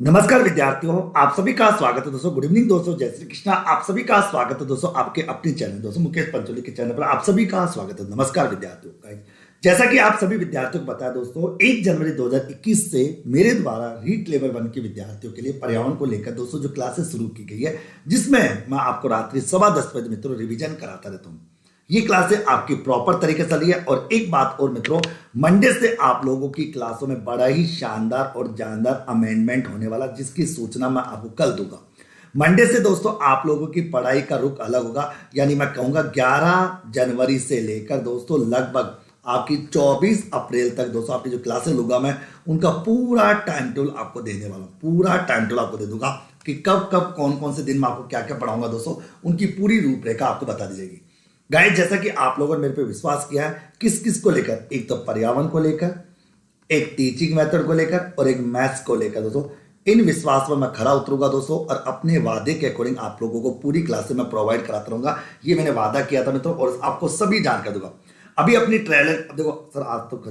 नमस्कार विद्यार्थियों, आप सभी का स्वागत है दोस्तों। गुड इवनिंग दोस्तों, जय श्री कृष्णा। आप सभी का स्वागत है दोस्तों आपके अपने चैनल दोस्तों मुकेश पंचोली के चैनल पर। आप सभी का स्वागत है। नमस्कार विद्यार्थियों। जैसा कि आप सभी विद्यार्थियों को बताया दोस्तों, 1 जनवरी 2021 से मेरे द्वारा रीट लेवल 1 के विद्यार्थियों के लिए पर्यावरण को लेकर दोस्तों जो क्लासेस शुरू की गई है, जिसमें मैं आपको रात्रि 10:15 बजे मित्रों रिवीजन कराता रहता हूँ। ये क्लासें आपकी प्रॉपर तरीके से चली है। और एक बात और मित्रों, मंडे से आप लोगों की क्लासों में बड़ा ही शानदार और जानदार अमेंडमेंट होने वाला, जिसकी सूचना मैं आपको कल दूंगा। मंडे से दोस्तों आप लोगों की पढ़ाई का रुख अलग होगा, यानी मैं कहूंगा 11 जनवरी से लेकर दोस्तों लगभग आपकी 24 अप्रैल तक दोस्तों आपकी जो क्लासेस लूंगा मैं, उनका पूरा टाइम टेबल आपको देने वाला हूं। पूरा टाइम टेबल आपको दे दूंगा कि कब कब कौन कौन से दिन में आपको क्या क्या पढ़ाऊंगा दोस्तों, उनकी पूरी रूपरेखा आपको बता दी जाएगी। गाइस, जैसा कि आप लोगों ने मेरे पे विश्वास किया है, किस किस को लेकर, एक तो पर्यावरण को लेकर, एक टीचिंग मेथड को लेकर और एक मैथ्स को लेकर दोस्तों, इन विश्वास पर मैं खरा उतरूंगा दोस्तों। और अपने वादे के अकॉर्डिंग आप लोगों को पूरी क्लासेस में प्रोवाइड कराता रहूंगा। ये मैंने वादा किया था मित्रों, और आपको सभी जानकारी दूंगा। अभी अपनी ट्रेलर देखो सर, आज तो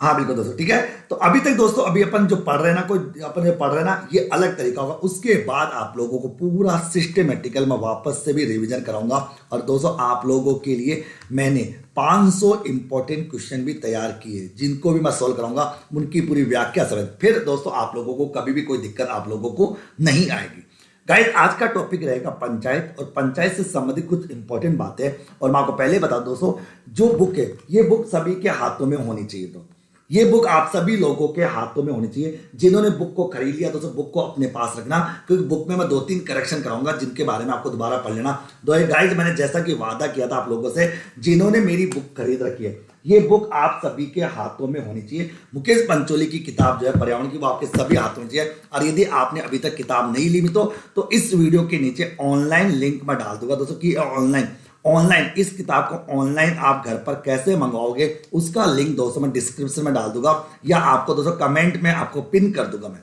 हाँ बिल्कुल दोस्तों, ठीक है। तो अभी तक दोस्तों अभी अपन जो पढ़ रहे हैं ना, कोई अपन जो पढ़ रहे हैं ना, ये अलग तरीका होगा। उसके बाद आप लोगों को पूरा सिस्टमेटिकल में वापस से भी रिवीजन कराऊंगा। और दोस्तों आप लोगों के लिए मैंने 500 इंपॉर्टेंट क्वेश्चन भी तैयार किए, जिनको भी मैं सोल्व कराऊंगा, उनकी पूरी व्याख्या समेत। फिर दोस्तों आप लोगों को कभी भी कोई दिक्कत आप लोगों को नहीं आएगी। गाइस, आज का टॉपिक रहेगा पंचायत, और पंचायत से संबंधित कुछ इंपॉर्टेंट बातें। और मैं आपको पहले बता दूं दोस्तों, जो बुक है ये बुक सभी के हाथों में होनी चाहिए। तो ये बुक आप सभी लोगों के हाथों में होनी चाहिए। जिन्होंने बुक को खरीद लिया दोस्तों, बुक को अपने पास रखना, क्योंकि बुक में मैं 2-3 करेक्शन कराऊंगा, जिनके बारे में आपको दोबारा पढ़ लेना। गाइस, मैंने जैसा कि वादा किया था आप लोगों से, जिन्होंने मेरी बुक खरीद रखी है, ये बुक आप सभी के हाथों में होनी चाहिए। मुकेश पंचोली की किताब जो है पर्यावरण की, वो आपके सभी हाथों में चाहिए। और यदि आपने अभी तक किताब नहीं ली तो इस वीडियो के नीचे ऑनलाइन लिंक में डाल दूंगा दोस्तों, कि ऑनलाइन इस किताब को ऑनलाइन आप घर पर कैसे मंगवाओगे, उसका लिंक दोस्तों मैं डिस्क्रिप्शन में डाल दूंगा, या आपको दोस्तों कमेंट में आपको पिन कर दूंगा। मैं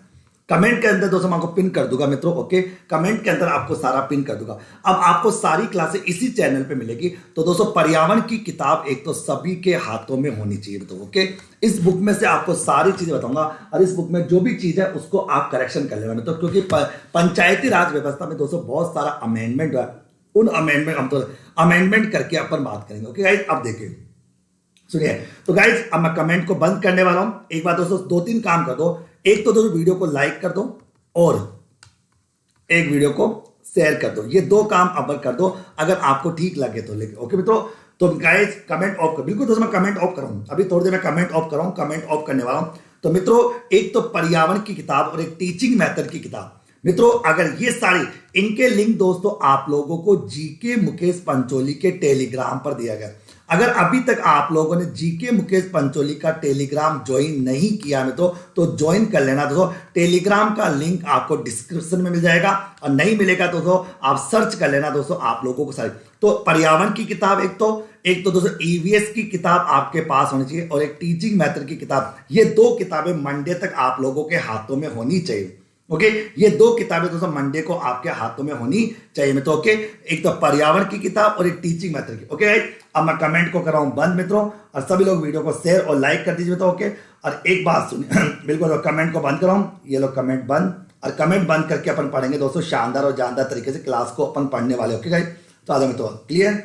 कमेंट के अंदर दोस्तों मैं आपको पिन कर दूंगा मित्रों, ओके। कमेंट के अंदर आपको सारा पिन कर दूंगा। अब आपको सारी क्लासें इसी चैनल पे मिलेगी। तो दोस्तों पर्यावरण की किताब एक तो सभी के हाथों में होनी चाहिए तो, ओके। इस बुक में से आपको सारी चीजें बताऊंगा, और इस बुक में जो भी चीज है उसको आप करेक्शन कर लेना मित्रों, क्योंकि पंचायती राज व्यवस्था में दोस्तों बहुत सारा अमेंडमेंट है। उन अमेंडमेंट हम तो अमेंडमेंट करके अपन बात करेंगे, ओके गाइस। अब देखिए, सुनिए। तो गाइस, अब मैं कमेंट को बंद करने वाला हूं। एक बात दोस्तों, 2-3 काम कर दो। एक तो दोस्तों वीडियो को लाइक कर दो, और एक वीडियो को शेयर कर दो। ये 2 काम अब कर दो, अगर आपको ठीक लगे तो लेके, ओके मित्रों। तो गाइस कमेंट ऑफ कर, बिल्कुल दोस्तों मैं कमेंट ऑफ कर रहा हूं, अभी थोड़ी देर में कमेंट ऑफ कर रहा हूं, कमेंट ऑफ करने वाला हूं। तो मित्रों, एक तो पर्यावरण की किताब और एक टीचिंग मेथड की किताब मित्रों, अगर ये सारी, इनके लिंक दोस्तों आप लोगों को जीके मुकेश पंचोली के टेलीग्राम पर दिया गया। अगर अभी तक आप लोगों ने जीके मुकेश पंचोली का टेलीग्राम ज्वाइन नहीं किया मित्रों, तो ज्वाइन कर लेना दोस्तों। टेलीग्राम का लिंक आपको डिस्क्रिप्शन में मिल जाएगा, और नहीं मिलेगा तो दोस्तों आप सर्च कर लेना दोस्तों, आप लोगों को सारी। तो पर्यावरण की किताब एक तो दोस्तों ईवीएस की किताब आपके पास होनी चाहिए, और एक टीचिंग मेथड की किताब। ये 2 किताबें मंडे तक आप लोगों के हाथों में होनी चाहिए, ओके। ये 2 किताबें दोस्तों मंडे को आपके हाथों में होनी चाहिए मित्रों, ओके। एक तो पर्यावरण की किताब और एक टीचिंग मेथड की, ओके। अब मैं कमेंट को कर रहा हूं बंद मित्रों, और सभी लोग वीडियो को शेयर और लाइक कर दीजिए मित्रों, ओके। और एक बात सुनिए, बिल्कुल कमेंट को बंद कर रहा हूं, ये लोग कमेंट बंद। और कमेंट बंद करके अपन पढ़ेंगे दोस्तों शानदार और जानदार तरीके से, क्लास को अपन पढ़ने वाले, ओके गाइस। तो आजा मित्रों, क्लियर।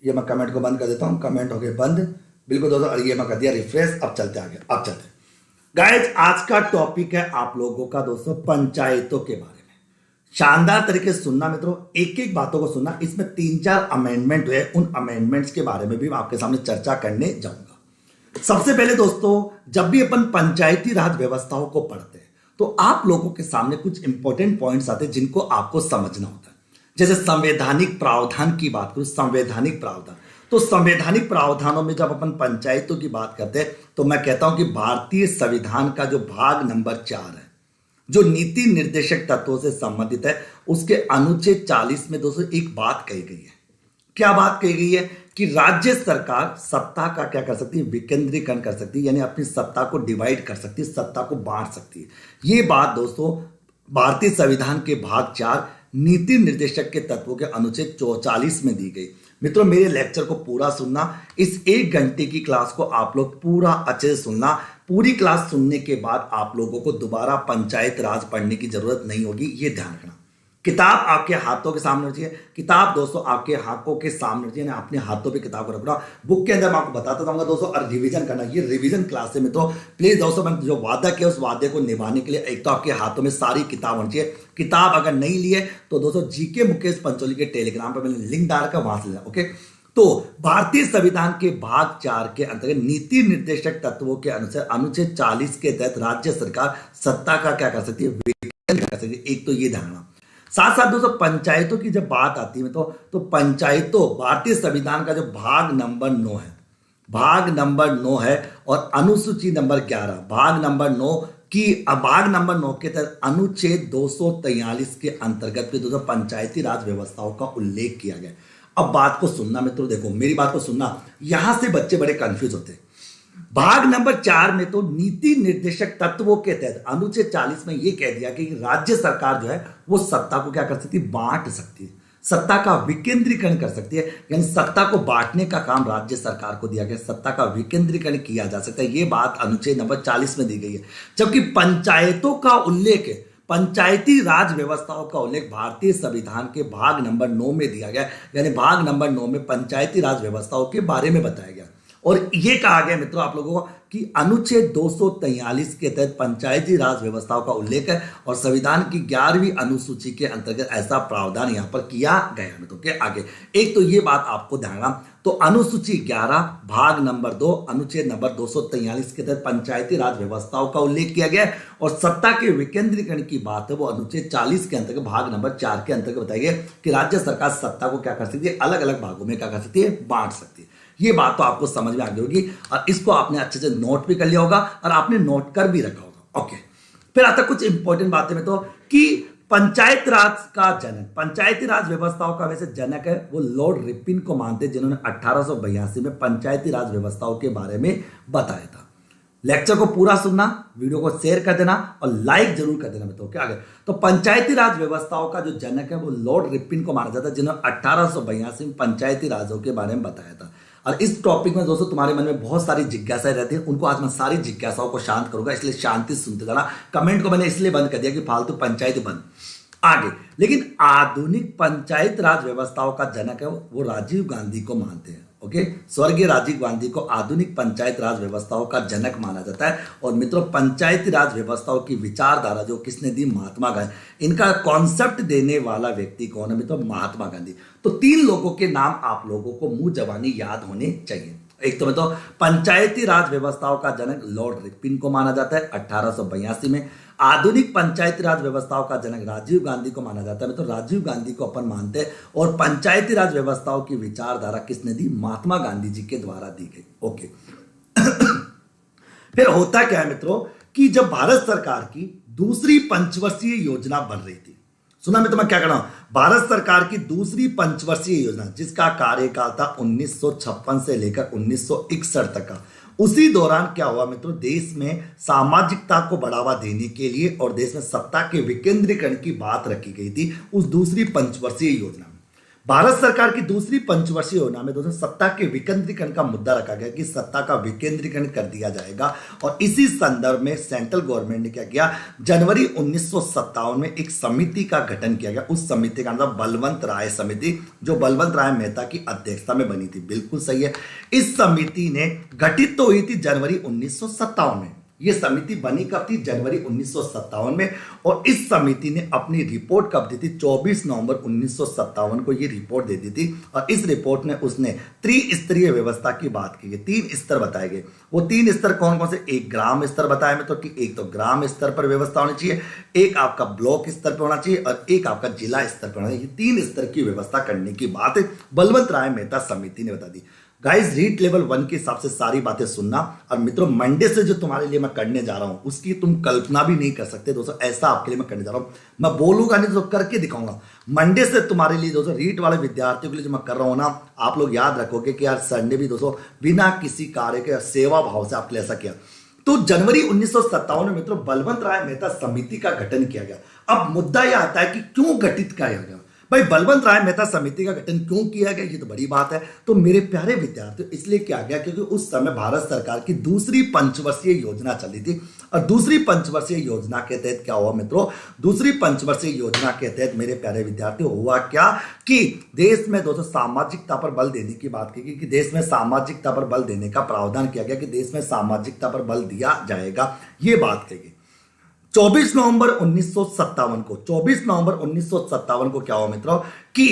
ये मैं कमेंट को बंद कर देता हूं, कमेंट हो गए बंद, बिल्कुल दोस्तों। और ये मैं कर दिया रिफ्रेश। अब चलते आगे, अब चलते। गाइस, आज का टॉपिक है आप लोगों का दोस्तों पंचायतों के बारे में। शानदार तरीके से सुनना मित्रों, एक एक बातों को सुनना। इसमें 3-4 अमेंडमेंट हुए, उन अमेंडमेंट्स के बारे में भी मैं आपके सामने चर्चा करने जाऊंगा। सबसे पहले दोस्तों, जब भी अपन पंचायती राज व्यवस्थाओं को पढ़ते हैं, तो आप लोगों के सामने कुछ इंपॉर्टेंट पॉइंट्स आते हैं, जिनको आपको समझना होता है। जैसे संवैधानिक प्रावधान की बात करूं, संवैधानिक प्रावधान, तो संवैधानिक प्रावधानों में जब अपन पंचायतों की बात करते हैं, तो मैं कहता हूं कि भारतीय संविधान का जो भाग नंबर 4 है, जो नीति निर्देशक तत्वों से संबंधित है, उसके अनुच्छेद 40 में दोस्तों एक बात कही गई है। क्या बात कही गई है? कि राज्य सरकार सत्ता का क्या कर सकती है, विकेंद्रीकरण कर सकती है, यानी अपनी सत्ता को डिवाइड कर सकती है, सत्ता को बांट सकती है। ये बात दोस्तों भारतीय संविधान के भाग 4 नीति निर्देशक के तत्वों के अनुच्छेद 44 में दी गई। मित्रों मेरे लेक्चर को पूरा सुनना, इस 1 घंटे की क्लास को आप लोग पूरा अच्छे से सुनना। पूरी क्लास सुनने के बाद आप लोगों को दोबारा पंचायत राज पढ़ने की जरूरत नहीं होगी, ये ध्यान रखना। किताब आपके हाथों के सामने होनी चाहिए। किताब दोस्तों आपके हाथों के सामने होनी चाहिए, अपने हाथों पे किताब को रखना। बुक के अंदर मैं आपको बताता जाऊंगा दोस्तों, और रिवीजन करना। ये रिवीजन क्लास है मित्रों, प्लीज दोस्तों मैंने जो वादा किया उस वादे को निभाने के लिए एक तो आपके हाथों में सारी किताब होनी चाहिए। किताब अगर नहीं लिए तो दोस्तों जीके मुकेश पंचोली के टेलीग्राम पर मैंने लिंक डाल कर वहां से लेना। ओके, तो भारतीय संविधान के भाग 4 के अंतर्गत नीति निर्देशक तत्वों के अनुसार अनुच्छेद 40 के तहत राज्य सरकार सत्ता का क्या कर सकती है, विकेंद्रीकरण कर सकती है। एक तो ये ध्यान रखना। साथ साथ दोस्तों पंचायतों की जब बात आती है तो पंचायतों भारतीय संविधान का जो भाग नंबर 9 है, भाग नंबर 9 है, और अनुसूची नंबर 11 भाग नंबर 9 की भाग नंबर 9 के तहत अनुच्छेद 243 के अंतर्गत भी दोस्तों पंचायती राज व्यवस्थाओं का उल्लेख किया गया। अब बात को सुनना मित्रों, देखो मेरी बात को सुनना, यहां से बच्चे बड़े कंफ्यूज होते हैं। भाग नंबर 4 में तो नीति निर्देशक तत्वों के तहत अनुच्छेद 40 में यह कह दिया कि राज्य सरकार जो है वो सत्ता को क्या कर सकती है, बांट सकती है, सत्ता का विकेंद्रीकरण कर सकती है। यानी सत्ता को बांटने का काम राज्य सरकार को दिया गया, सत्ता का विकेंद्रीकरण किया जा सकता है। ये बात अनुच्छेद नंबर 40 में दी गई है। जबकि पंचायतों का उल्लेख है, पंचायती राज व्यवस्थाओं का उल्लेख भारतीय संविधान के भाग नंबर 9 में दिया गया। यानी भाग नंबर 9 में पंचायती राज व्यवस्थाओं के बारे में बताया गया, और ये कहा गया मित्रों आप लोगों को कि अनुच्छेद 243 के तहत पंचायती राज व्यवस्थाओं का उल्लेख है, और संविधान की 11वीं अनुसूची के अंतर्गत ऐसा प्रावधान यहां पर किया गया मित्रों के आगे। एक तो ये बात आपको ध्यान रखना, तो अनुसूची 11 भाग नंबर 2 अनुच्छेद नंबर 243 के तहत पंचायती राज व्यवस्थाओं का उल्लेख किया गया, और सत्ता के विकेंद्रीकरण की बात है वो अनुच्छेद 40 के अंतर्गत भाग नंबर 4 के अंतर्गत बताया गया कि राज्य सरकार सत्ता को क्या कर सकती है, अलग अलग भागों में क्या कर सकती है, बांट सकती है। ये बात तो आपको समझ में आ गई होगी, और इसको आपने अच्छे से नोट भी कर लिया होगा, और आपने नोट कर भी रखा होगा। ओके, फिर आता कुछ इंपॉर्टेंट बातें में तो कि पंचायत राज का जनक, पंचायती राज व्यवस्थाओं का वैसे जनक है वो लॉर्ड रिपन को मानते, जिन्होंने 1882 में पंचायती राज व्यवस्थाओं के बारे में बताया था। लेक्चर को पूरा सुनना, वीडियो को शेयर कर देना और लाइक जरूर कर देना मित्रों। क्या आगे, तो पंचायती राज व्यवस्थाओं का जो जनक है वो लॉर्ड रिपन को माना जाता है, जिन्होंने 1882 में पंचायती राजों के बारे में बताया था। और इस टॉपिक में दोस्तों तुम्हारे मन में बहुत सारी जिज्ञासाएं रहती हैं, उनको आज मैं सारी जिज्ञासाओं को शांत करूंगा, इसलिए शांति सुनते जाना। कमेंट को मैंने इसलिए बंद कर दिया कि फालतू पंचायत बंद। आगे, लेकिन आधुनिक पंचायत राज व्यवस्थाओं का जनक है वो राजीव गांधी को मानते हैं। ओके, स्वर्गीय राजीव गांधी को आधुनिक पंचायत राज व्यवस्थाओं का जनक माना जाता है। और मित्रों पंचायती राज व्यवस्थाओं की विचारधारा जो किसने दी, महात्मा गांधी। इनका कॉन्सेप्ट देने वाला व्यक्ति कौन है मित्रों, महात्मा गांधी। तो 3 लोगों के नाम आप लोगों को मुंह जबानी याद होने चाहिए। एक तो मतलब पंचायती राज व्यवस्थाओं का जनक लॉर्ड रिपन को माना जाता है 1882 में। आधुनिक पंचायती राज व्यवस्थाओं का जनक राजीव गांधी को माना जाता है, तो राजीव गांधी को अपन मानते हैं। और पंचायती राज व्यवस्थाओं की विचारधारा किसने दी, महात्मा गांधी जी के द्वारा दी गई। ओके फिर होता क्या है मित्रों कि जब भारत सरकार की दूसरी पंचवर्षीय योजना बन रही थी, सुना मैं तुम्हें क्या कर रहा हूं, भारत सरकार की दूसरी पंचवर्षीय योजना जिसका कार्यकाल था 1956 से लेकर 1961 तक का, उसी दौरान क्या हुआ मित्रों, देश में सामाजिकता को बढ़ावा देने के लिए और देश में सत्ता के विकेंद्रीकरण की बात रखी गई थी उस दूसरी पंचवर्षीय योजना में। भारत सरकार की दूसरी पंचवर्षीय योजना में दोस्तों सत्ता के विकेंद्रीकरण का मुद्दा रखा गया कि सत्ता का विकेंद्रीकरण कर दिया जाएगा। और इसी संदर्भ में सेंट्रल गवर्नमेंट ने क्या किया, जनवरी 1957 में एक समिति का गठन किया गया। उस समिति का नाम बलवंत राय समिति, जो बलवंत राय मेहता की अध्यक्षता में बनी थी। बिल्कुल सही है, इस समिति ने गठित तो हुई थी जनवरी 1957 में। ये समिति बनी कब थी, जनवरी 1957 में। और इस समिति ने अपनी रिपोर्ट कब दी थी, 24 नवंबर 1957 को ये रिपोर्ट दे दी थी। और इस रिपोर्ट में उसने त्रिस्तरीय व्यवस्था की बात की गई, 3 स्तर बताए गए। वो 3 स्तर कौन कौन से, एक ग्राम स्तर बताया में, तो कि एक तो ग्राम स्तर पर व्यवस्था होनी चाहिए, एक आपका ब्लॉक स्तर पर होना चाहिए, और एक आपका जिला स्तर पर होना चाहिए। 3 स्तर की व्यवस्था करने की बात बलवंत राय मेहता समिति ने बता दी। गाइस रीड लेवल 1 के हिसाब से सारी बातें सुनना। और मित्रों मंडे से जो तुम्हारे लिए मैं करने जा रहा हूं उसकी तुम कल्पना भी नहीं कर सकते दोस्तों, ऐसा आपके लिए मैं करने जा रहा हूं। मैं बोलूंगा नहीं तो करके दिखाऊंगा। मंडे से तुम्हारे लिए दोस्तों रीड वाले विद्यार्थियों के लिए जो मैं कर रहा हूं ना, आप लोग याद रखोगे कि यार सर ने भी दोस्तों बिना किसी कार्य के सेवा भाव से आपके लिए ऐसा किया। तो जनवरी 1957 में मित्रों बलवंत राय मेहता समिति का गठन किया गया। अब मुद्दा यह आता है कि क्यों गठित किया गया भाई बलवंत राय मेहता समिति का गठन क्यों किया गया, ये तो बड़ी बात है। तो मेरे प्यारे विद्यार्थियों, इसलिए किया गया क्योंकि उस समय भारत सरकार की दूसरी पंचवर्षीय योजना चली थी। और दूसरी पंचवर्षीय योजना के तहत क्या हुआ मित्रों, दूसरी पंचवर्षीय योजना के तहत मेरे प्यारे विद्यार्थियों हुआ क्या कि देश में दोस्तों सामाजिकता पर बल देने की बात की गई कि देश में सामाजिकता पर बल देने का प्रावधान किया गया कि देश में सामाजिकता पर बल दिया जाएगा, ये बात कही गई। 24 नवंबर 1957 को 24 नवंबर 1957 को क्या हुआ मित्रों कि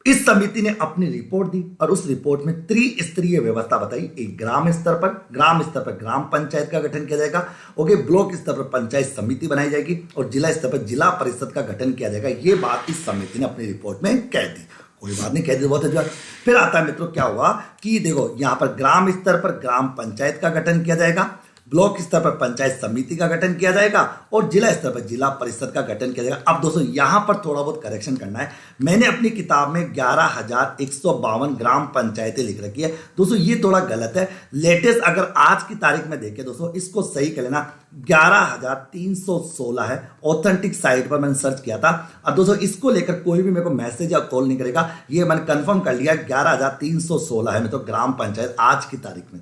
इस समिति ने अपनी रिपोर्ट दी और उस रिपोर्ट में त्रिस्तरीय व्यवस्था बताई। एक ग्राम स्तर पर ग्राम पंचायत का गठन किया जाएगा, ओके, ब्लॉक स्तर पर पंचायत समिति बनाई जाएगी और जिला स्तर पर जिला परिषद का गठन किया जाएगा। ये बात इस समिति ने अपनी रिपोर्ट में कह दी। कोई बात नहीं, कह दी, बहुत अच्छा। फिर आता है मित्रों क्या हुआ कि देखो यहां पर ग्राम स्तर पर ग्राम पंचायत का गठन किया जाएगा, ब्लॉक स्तर पर पंचायत समिति का गठन किया जाएगा और जिला स्तर पर जिला परिषद का गठन किया जाएगा। अब दोस्तों यहां पर थोड़ा बहुत करेक्शन करना है। मैंने अपनी किताब में 11,152 ग्राम पंचायतें लिख रखी है दोस्तों, ये थोड़ा गलत है। लेटेस्ट अगर आज की तारीख में देखें दोस्तों, इसको सही कर लेना, 11,316 है। ऑथेंटिक साइट पर मैंने सर्च किया था। अब दोस्तों इसको लेकर कोई भी मेरे को मैसेज या कॉल नहीं करेगा, ये मैंने कंफर्म कर लिया, 11,316 है मतलब ग्राम पंचायत आज की तारीख में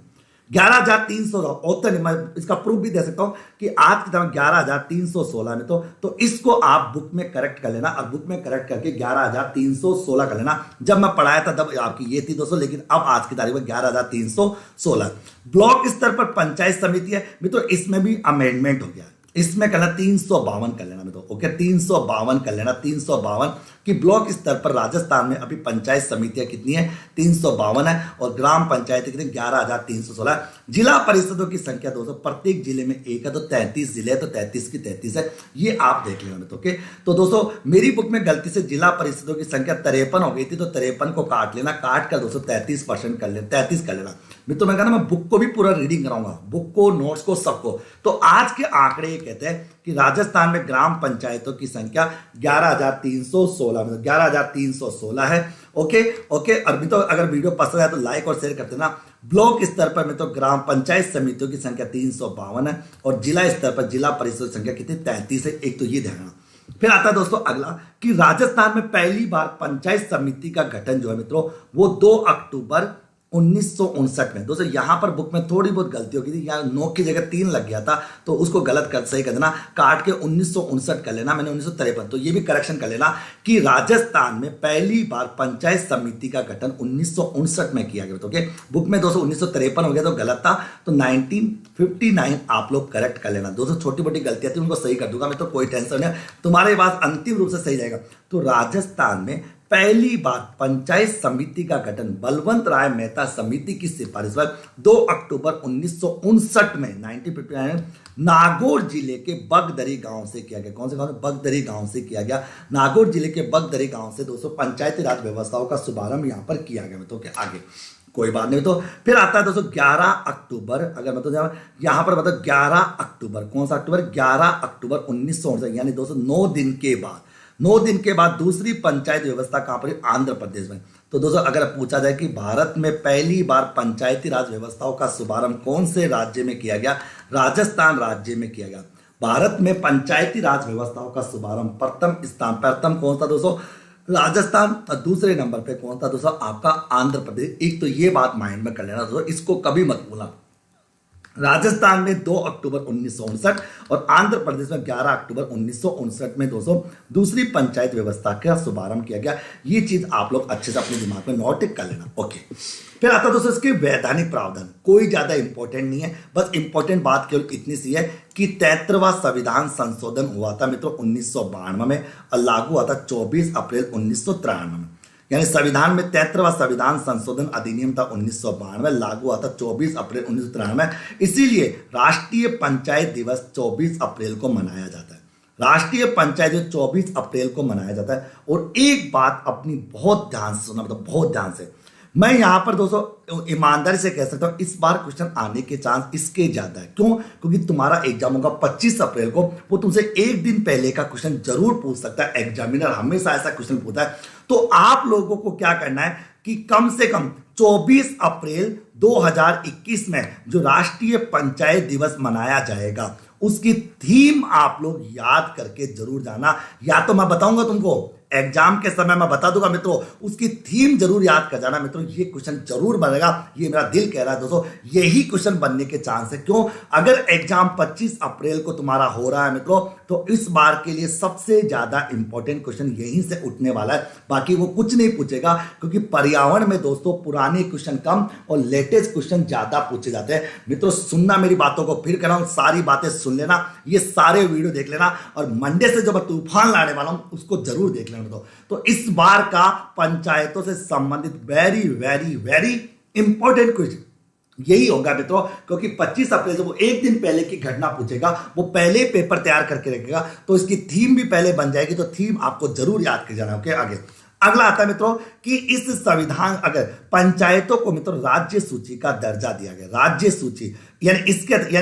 11,316। ऑथर मैं इसका प्रूफ भी दे सकता हूं कि आज की तारीख 11,316 में तो इसको आप बुक में करेक्ट कर लेना और बुक में करेक्ट करके 11,316 कर लेना। जब मैं पढ़ाया था तब आपकी ये थी दोस्तों, लेकिन अब आज की तारीख में 11,316। ब्लॉक स्तर पर पंचायत समिति है मित्रों, इसमें भी अमेंडमेंट हो गया, इसमें करना 352 कर लेना मित्रों, ओके, 352 कर लेना, 352 कि ब्लॉक स्तर पर राजस्थान में अभी पंचायत समितियां कितनी है, 352 है और ग्राम पंचायत कितनी, 11,316। जिला परिषदों की संख्या दोस्तों प्रत्येक जिले में एक है, तो 33 जिले है तो 33 की 33 है, ये आप देख लेना मित्रों, ओके। तो दोस्तों मेरी बुक में गलती से जिला परिषदों की संख्या 53 हो गई थी, तो 53 को काट लेना, काट कर दोस्तों 33% कर लेना, 33 कर लेना मित्रों। मैं कहना मैं बुक को भी पूरा रीडिंग कराऊंगा, बुक को, नोट्स को, सबको। तो आज के आंकड़े ये कहते हैं कि राजस्थान में ग्राम पंचायतों की संख्या 11,316 में 11,316 है, ओके ओके। अभी तो अगर वीडियो पसंद आए तो लाइक और शेयर कर देना। ब्लॉक स्तर पर में तो ग्राम पंचायत समितियों की संख्या 352 है और जिला स्तर पर जिला परिषद की संख्या कितनी, 33 है। एक तो ये ध्यान रखना। फिर आता है दोस्तों अगला कि राजस्थान में पहली बार पंचायत समिति का गठन जो है मित्रों वो 2 अक्टूबर 1959 में। दोस्तों यहां पर बुक में थोड़ी बहुत गलती हो गई थी, यहाँ 9 की जगह 3 लग गया था, तो उसको गलत कर सही कर देना, काट के 1959 कर लेना, मैंने 1953, तो ये भी करेक्शन कर लेना कि राजस्थान में पहली बार पंचायत समिति का गठन 1959 में किया गया। तो ओके, बुक में दोस्तों 1953 हो गया तो गलत था, तो 1959 आप लोग करेक्ट कर लेना। दोस्तों छोटी मोटी गलतियां थी उनको सही कर दूंगा मैं, तो कोई टेंशन नहीं, तुम्हारे पास अंतिम रूप से सही जाएगा। तो राजस्थान में पहली बार पंचायत समिति का गठन बलवंत राय मेहता समिति की सिफारिश पर 2 अक्टूबर 1959 में 1959 नागौर जिले के बगदरी गांव से किया गया। कौन से गांव? बगदरी गांव से किया गया। नागौर जिले के बगदरी गांव से दोस्तों पंचायती राज व्यवस्थाओं का शुभारंभ यहां पर किया गया। तो क्या आगे कोई बात नहीं। तो फिर आता है दोस्तों 11 अक्टूबर, अगर मतलब यहां पर मतलब 11 अक्टूबर, कौन सा अक्टूबर? 11 अक्टूबर 1959, यानी दोस्तों 9 दिन के बाद दूसरी पंचायत व्यवस्था कहां पर? आंध्र प्रदेश में। तो दोस्तों अगर पूछा जाए कि भारत में पहली बार पंचायती राज व्यवस्थाओं का शुभारंभ कौन से राज्य में किया गया? राजस्थान राज्य में किया गया। भारत में पंचायती राज व्यवस्थाओं का शुभारंभ प्रथम कौन सा दोस्तों? राजस्थान। और दूसरे नंबर पे कौन था दोस्तों? आपका आंध्र प्रदेश। एक तो ये बात माइंड में कर लेना दोस्तों, इसको कभी मत भूलना। राजस्थान में 2 अक्टूबर 1959 और आंध्र प्रदेश में 11 अक्टूबर 1959 में दोस्तों दूसरी पंचायत व्यवस्था का शुभारंभ किया गया। ये चीज आप लोग अच्छे से अपने दिमाग में नोट कर लेना, ओके। फिर आता दोस्तों इसके वैधानिक प्रावधान, कोई ज्यादा इंपॉर्टेंट नहीं है, बस इंपॉर्टेंट बात केवल इतनी सी है कि 73वां संविधान संशोधन हुआ था मित्रों 1992 में और लागू हुआ था 24 अप्रैल 1993 में। यानी संविधान में 73वां संविधान संशोधन अधिनियम था 1992, लागू हुआ था 24 अप्रैल 1993। इसीलिए राष्ट्रीय पंचायत दिवस 24 अप्रैल को मनाया जाता है। राष्ट्रीय पंचायत दिवस 24 अप्रैल को मनाया जाता है। और एक बात अपनी बहुत ध्यान से सुनना, मतलब बहुत ध्यान से, मैं यहां पर दोस्तों ईमानदारी से कह सकता हूं इस बार क्वेश्चन आने के चांस इसके ज्यादा है। क्यों? क्योंकि तुम्हारा एग्जाम होगा 25 अप्रैल को, वो तुमसे एक दिन पहले का क्वेश्चन जरूर पूछ सकता है। एग्जामिनर हमेशा ऐसा क्वेश्चन पूछता है। तो आप लोगों को क्या करना है कि कम से कम 24 अप्रैल 2021 में जो राष्ट्रीय पंचायत दिवस मनाया जाएगा उसकी थीम आप लोग याद करके जरूर जाना। या तो मैं बताऊंगा तुमको एग्जाम के समय मैं बता दूंगा मित्रों, उसकी थीम जरूर याद कर जाना मित्रों, ये क्वेश्चन जरूर बनेगा, ये मेरा दिल कह रहा है दोस्तों, यही क्वेश्चन बनने के चांस है। क्यों? अगर एग्जाम 25 अप्रैल को तुम्हारा हो रहा है मित्रों, तो इस बार के लिए सबसे ज्यादा इंपॉर्टेंट क्वेश्चन यहीं से उठने वाला है, बाकी वो कुछ नहीं पूछेगा, क्योंकि पर्यावरण में दोस्तों पुराने क्वेश्चन कम और लेटेस्ट क्वेश्चन ज्यादा पूछे जाते हैं। मित्रों सुनना मेरी बातों को, फिर कह रहा हूं सारी बातें सुन लेना, ये सारे वीडियो देख लेना, और मंडे से जो मैं तूफान लाने वाला हूं उसको जरूर देख लेना। तो इस बार का पंचायतों से संबंधित very very very important question यही होगा मित्रों, क्योंकि 25 अप्रैल से वो एक दिन पहले की घटना पूछेगा, वो पहले पेपर तैयार करके रखेगा, तो इसकी थीम भी पहले बन जाएगी, तो थीम आपको जरूर याद कर जाना। ओके, आगे अगला आता है मित्रों कि इस संविधान, अगर पंचायतों को मित्रों राज्य सूची का दर्जा दिया गया, राज्य सूची यानी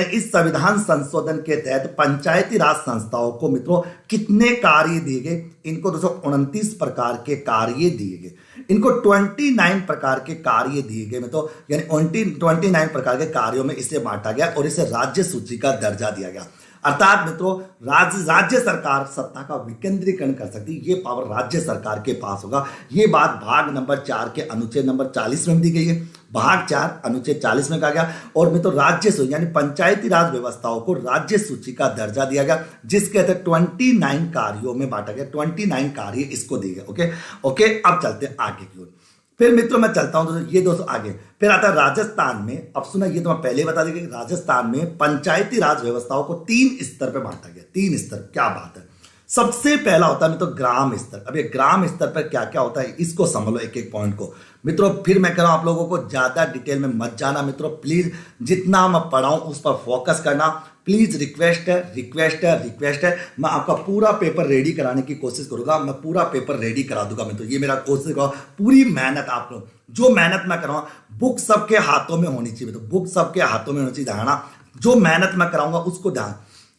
इस संविधान संशोधन के तहत पंचायती राज संस्थाओं को मित्रों कितने कार्य दिए गए? इनको 229 प्रकार के कार्य दिए गए, इनको 29 प्रकार के कार्य दिए गए मित्रों, यानी 29 प्रकार के कार्यों में इसे बांटा गया और इसे राज्य सूची का दर्जा दिया गया। अर्थात मित्रों राज्य सरकार सत्ता का विकेंद्रीकरण कर सकती है, ये पावर राज्य सरकार के पास होगा। ये बात भाग नंबर 4 के अनुच्छेद नंबर 40 में दी गई है, भाग 4 अनुच्छेद 40 में कहा गया। और मित्रों राज्य सूची यानी पंचायती राज व्यवस्थाओं को राज्य सूची का दर्जा दिया गया, जिसके तहत 29 कार्यों में बांटा गया, 29 कार्य इसको दिए गए। ओके, अब चलते हैं आगे की ओर। फिर मित्रों मैं चलता हूं दोस्तों, ये दोस्तों आगे फिर आता है राजस्थान में। अब सुना, ये तो मैं पहले बता देंगे, राजस्थान में पंचायती राज व्यवस्थाओं को 3 स्तर पे बांटा गया, 3 स्तर। क्या बात है। सबसे पहला होता है मित्रों ग्राम स्तर। अब ये ग्राम स्तर पर क्या क्या होता है इसको समझ लो एक एक पॉइंट को मित्रों। फिर मैं कह रहा हूं आप लोगों को ज्यादा डिटेल में मत जाना मित्रों, प्लीज जितना मैं पढ़ाऊं उस पर फोकस करना, प्लीज रिक्वेस्ट है। मैं आपका पूरा पेपर रेडी कराने की कोशिश करूंगा, मैं पूरा पेपर रेडी करा दूंगा मित्रों, ये मेरा कोशिश होगा। पूरी मेहनत आप लोग, जो मेहनत मैं कराऊंगा, बुक सबके हाथों में होनी चाहिए मित्रों, बुक सबके हाथों में होनी चाहिए। ध्यान, जो मेहनत मैं कराऊंगा उसको ध्यान।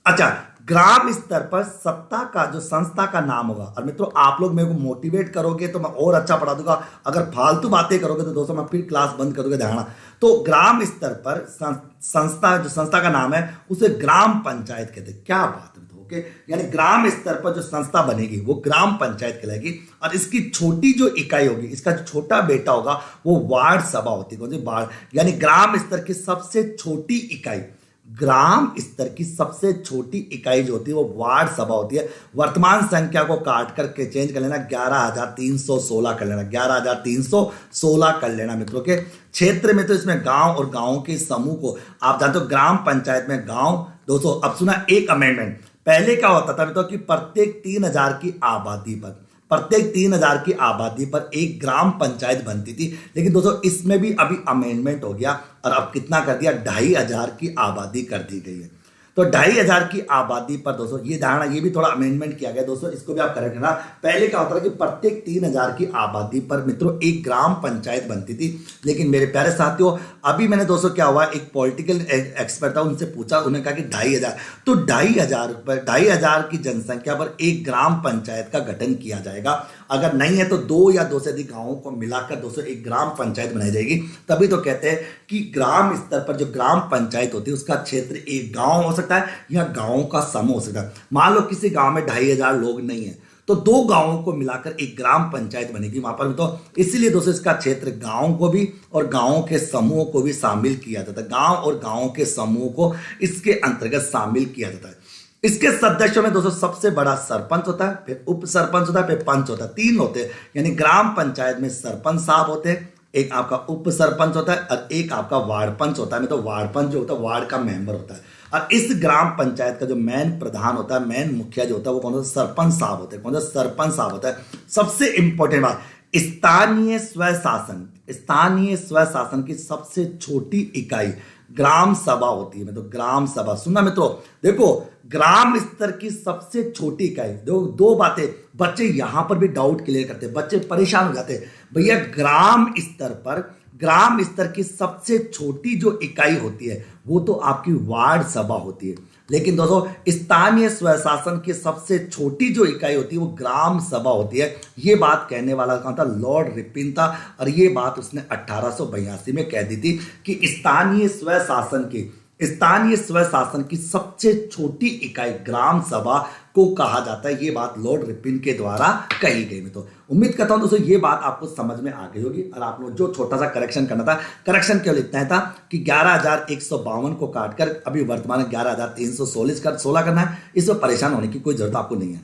अच्छा, ग्राम स्तर पर सत्ता का जो संस्था का नाम होगा, और मित्रों आप लोग मेरे को मोटिवेट करोगे तो मैं और अच्छा पढ़ा दूंगा, अगर फालतू बातें करोगे तो दोस्तों मैं फिर क्लास बंद कर दूंगा। ध्यान, तो ग्राम स्तर पर संस्था का नाम है उसे ग्राम पंचायत कहते हैं। क्या बात है। ओके, यानी ग्राम स्तर पर जो संस्था बनेगी वो ग्राम पंचायत कहलाएगी, और इसकी छोटी जो इकाई होगी, इसका जो छोटा बेटा होगा वो वार्ड सभा होती है। कौन सी? वार्ड। यानी ग्राम स्तर की सबसे छोटी इकाई, ग्राम स्तर की सबसे छोटी इकाई जो होती है वो वार्ड सभा होती है। वर्तमान संख्या को काट करके चेंज कर लेना, 11,316 कर लेना, 11,316 कर लेना मित्रों के क्षेत्र में। तो इसमें गांव और गांवों के समूह को आप जानते हो, ग्राम पंचायत में गांव। दोस्तों अब सुना एक अमेंडमेंट, पहले क्या होता था मित्रों कि प्रत्येक 3,000 की आबादी पर, प्रत्येक 3,000 की आबादी पर एक ग्राम पंचायत बनती थी, लेकिन दोस्तों इसमें भी अभी अमेंडमेंट हो गया और अब कितना कर दिया, 2,500 की आबादी कर दी गई है। तो 2,500 की आबादी पर दोस्तों ये धारणा, ये भी थोड़ा अमेंडमेंट किया गया दोस्तों, इसको भी आप करेक्ट करना। पहले क्या होता था कि प्रत्येक 3,000 की आबादी पर मित्रों एक ग्राम पंचायत बनती थी, लेकिन मेरे प्यारे साथियों अभी मैंने दोस्तों क्या हुआ, एक पॉलिटिकल एक्सपर्ट था उनसे पूछा, उन्होंने कहा कि 2,500, तो 2,500 की जनसंख्या पर एक ग्राम पंचायत का गठन किया जाएगा। अगर नहीं है तो 2 या 2 से अधिक गांवों को मिलाकर दोस्तों एक ग्राम पंचायत बनाई जाएगी। तभी तो कहते हैं कि ग्राम स्तर पर जो ग्राम पंचायत होती है उसका क्षेत्र एक गांव हो सकता है या गांवों का समूह हो सकता है। मान लो किसी गांव में 2,500 लोग नहीं है, तो 2 गांवों को मिलाकर एक ग्राम पंचायत बनेगी वहां पर। तो इसीलिए दोस्तों इसका क्षेत्र गांव को भी और गांवों के समूह को भी शामिल किया जाता है, गांव और गांवों के समूह को इसके अंतर्गत शामिल किया जाता है। इसके सदस्यों में दोस्तों सबसे बड़ा सरपंच होता है, फिर उप सरपंच होता है, फिर पंच होता है, 3 होते हैं। यानी ग्राम पंचायत में सरपंच साहब होते हैं, एक आपका उप सरपंच होता है और एक आपका वार्ड पंच होता है। तो वार्ड पंच जो होता है वार्ड का मेंबर होता है, और इस ग्राम पंचायत का जो मेन प्रधान होता है, मेन मुखिया जो होता है वो कौन सा? सरपंच साहब होते हैं। कौन सा? सरपंच साहब होता है। सबसे इंपॉर्टेंट बात, स्थानीय स्वशासन, स्थानीय स्वशासन की सबसे छोटी इकाई ग्राम सभा होती है। मतलब ग्राम सभा, सुनना मित्रों, देखो ग्राम स्तर की सबसे छोटी इकाई, दो बातें बच्चे यहां पर भी डाउट क्लियर करते हैं, बच्चे परेशान हो जाते हैं। भैया ग्राम स्तर पर, ग्राम स्तर की सबसे छोटी जो इकाई होती है वो तो आपकी वार्ड सभा होती है, लेकिन दोस्तों स्थानीय स्वशासन की सबसे छोटी जो इकाई होती है वो ग्राम सभा होती है। ये बात कहने वाला कौन था? लॉर्ड रिपन था, और ये बात उसने 1882 में कह दी थी कि स्थानीय स्वशासन की स्थानीय स्वय शासन की सबसे छोटी इकाई ग्राम सभा को कहा जाता है। ये बात लॉर्ड रिपन के द्वारा कही गई। मैं तो उम्मीद करता हूं दोस्तों ये बात आपको समझ में आ गई होगी। और आप लोग जो छोटा सा करेक्शन करना था, करेक्शन केवल इतना था कि 11,152 को काटकर अभी वर्तमान 11,316 करना है। इसमें परेशान होने की कोई जरूरत आपको नहीं है।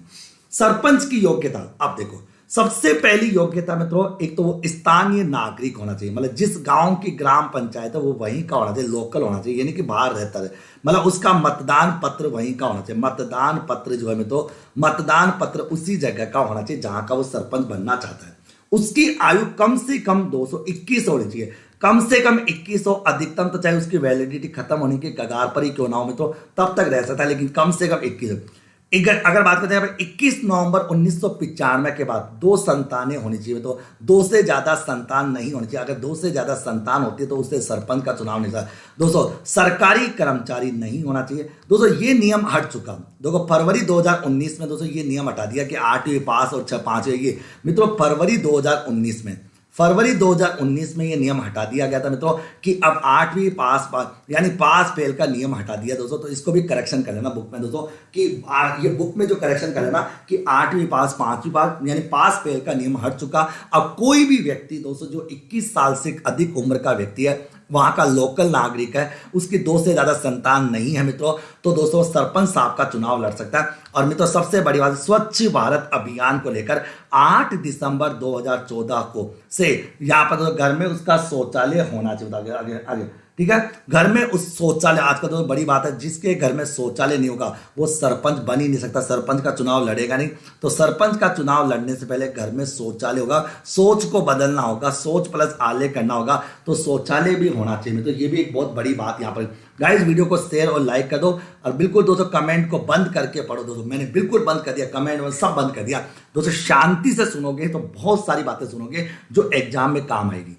सरपंच की योग्यता आप देखो, सबसे पहली योग्यता में तो एक तो वो स्थानीय नागरिक होना चाहिए, मतलब जिस गांव की ग्राम पंचायत है वो वहीं का होना चाहिए, लोकल होना चाहिए, यानी कि बाहर रहता है, मतलब उसका मतदान पत्र वहीं का होना चाहिए। मतदान पत्र जो है में तो मतदान पत्र उसी जगह का होना चाहिए जहां का वो सरपंच बनना चाहता है। उसकी आयु कम से कम 221 होनी चाहिए, कम से कम 21 हो, अधिकतम तो चाहे उसकी वैलिडिटी खत्म होने के कगार पर ही क्यों ना हो में तो तब तक रह सकता है, लेकिन कम से कम 21। अगर बात करते हैं 21 नवंबर 1995 के बाद 2 संतानें होनी चाहिए, तो 2 से ज्यादा संतान नहीं होनी चाहिए। अगर 2 से ज्यादा संतान होती है तो उससे सरपंच का चुनाव नहीं होता। दोस्तों सरकारी कर्मचारी नहीं होना चाहिए। दोस्तों ये नियम हट चुका, देखो फरवरी 2019 में दोस्तों ये नियम हटा दिया कि 8वीं पास और 5वीं, ये मित्रों फरवरी 2019 में ये नियम हटा दिया गया था मित्रों कि अब 8वीं पास यानी पास फेल का नियम हटा दिया दोस्तों। तो इसको भी करेक्शन कर लेना बुक में दोस्तों कि ये बुक में जो करेक्शन कर लेना कि 8वीं पास 5वीं पास यानी पास फेल का नियम हट चुका। अब कोई भी व्यक्ति दोस्तों जो 21 साल से अधिक उम्र का व्यक्ति है, वहां का लोकल नागरिक है, उसकी 2 से ज्यादा संतान नहीं है मित्रों, तो दोस्तों सरपंच साहब का चुनाव लड़ सकता है। और मित्रों सबसे बड़ी बात, स्वच्छ भारत अभियान को लेकर 8 दिसंबर 2014 को से यहां पर तो घर में उसका शौचालय होना चाहिए। आगे आगे ठीक है, घर में उस शौचालय, आज का तो बड़ी बात है, जिसके घर में शौचालय नहीं होगा वो सरपंच बन ही नहीं सकता, सरपंच का चुनाव लड़ेगा नहीं। तो सरपंच का चुनाव लड़ने से पहले घर में शौचालय होगा, सोच को बदलना होगा, सोच प्लस आले करना होगा, तो शौचालय भी होना चाहिए। तो ये भी एक बहुत बड़ी बात यहाँ पर। गाइस वीडियो को शेयर और लाइक कर दो, और बिल्कुल दोस्तों कमेंट को बंद करके पढ़ो। दोस्तों मैंने बिल्कुल बंद कर दिया, कमेंट में सब बंद कर दिया। दोस्तों शांति से सुनोगे तो बहुत सारी बातें सुनोगे जो एग्जाम में काम आएगी।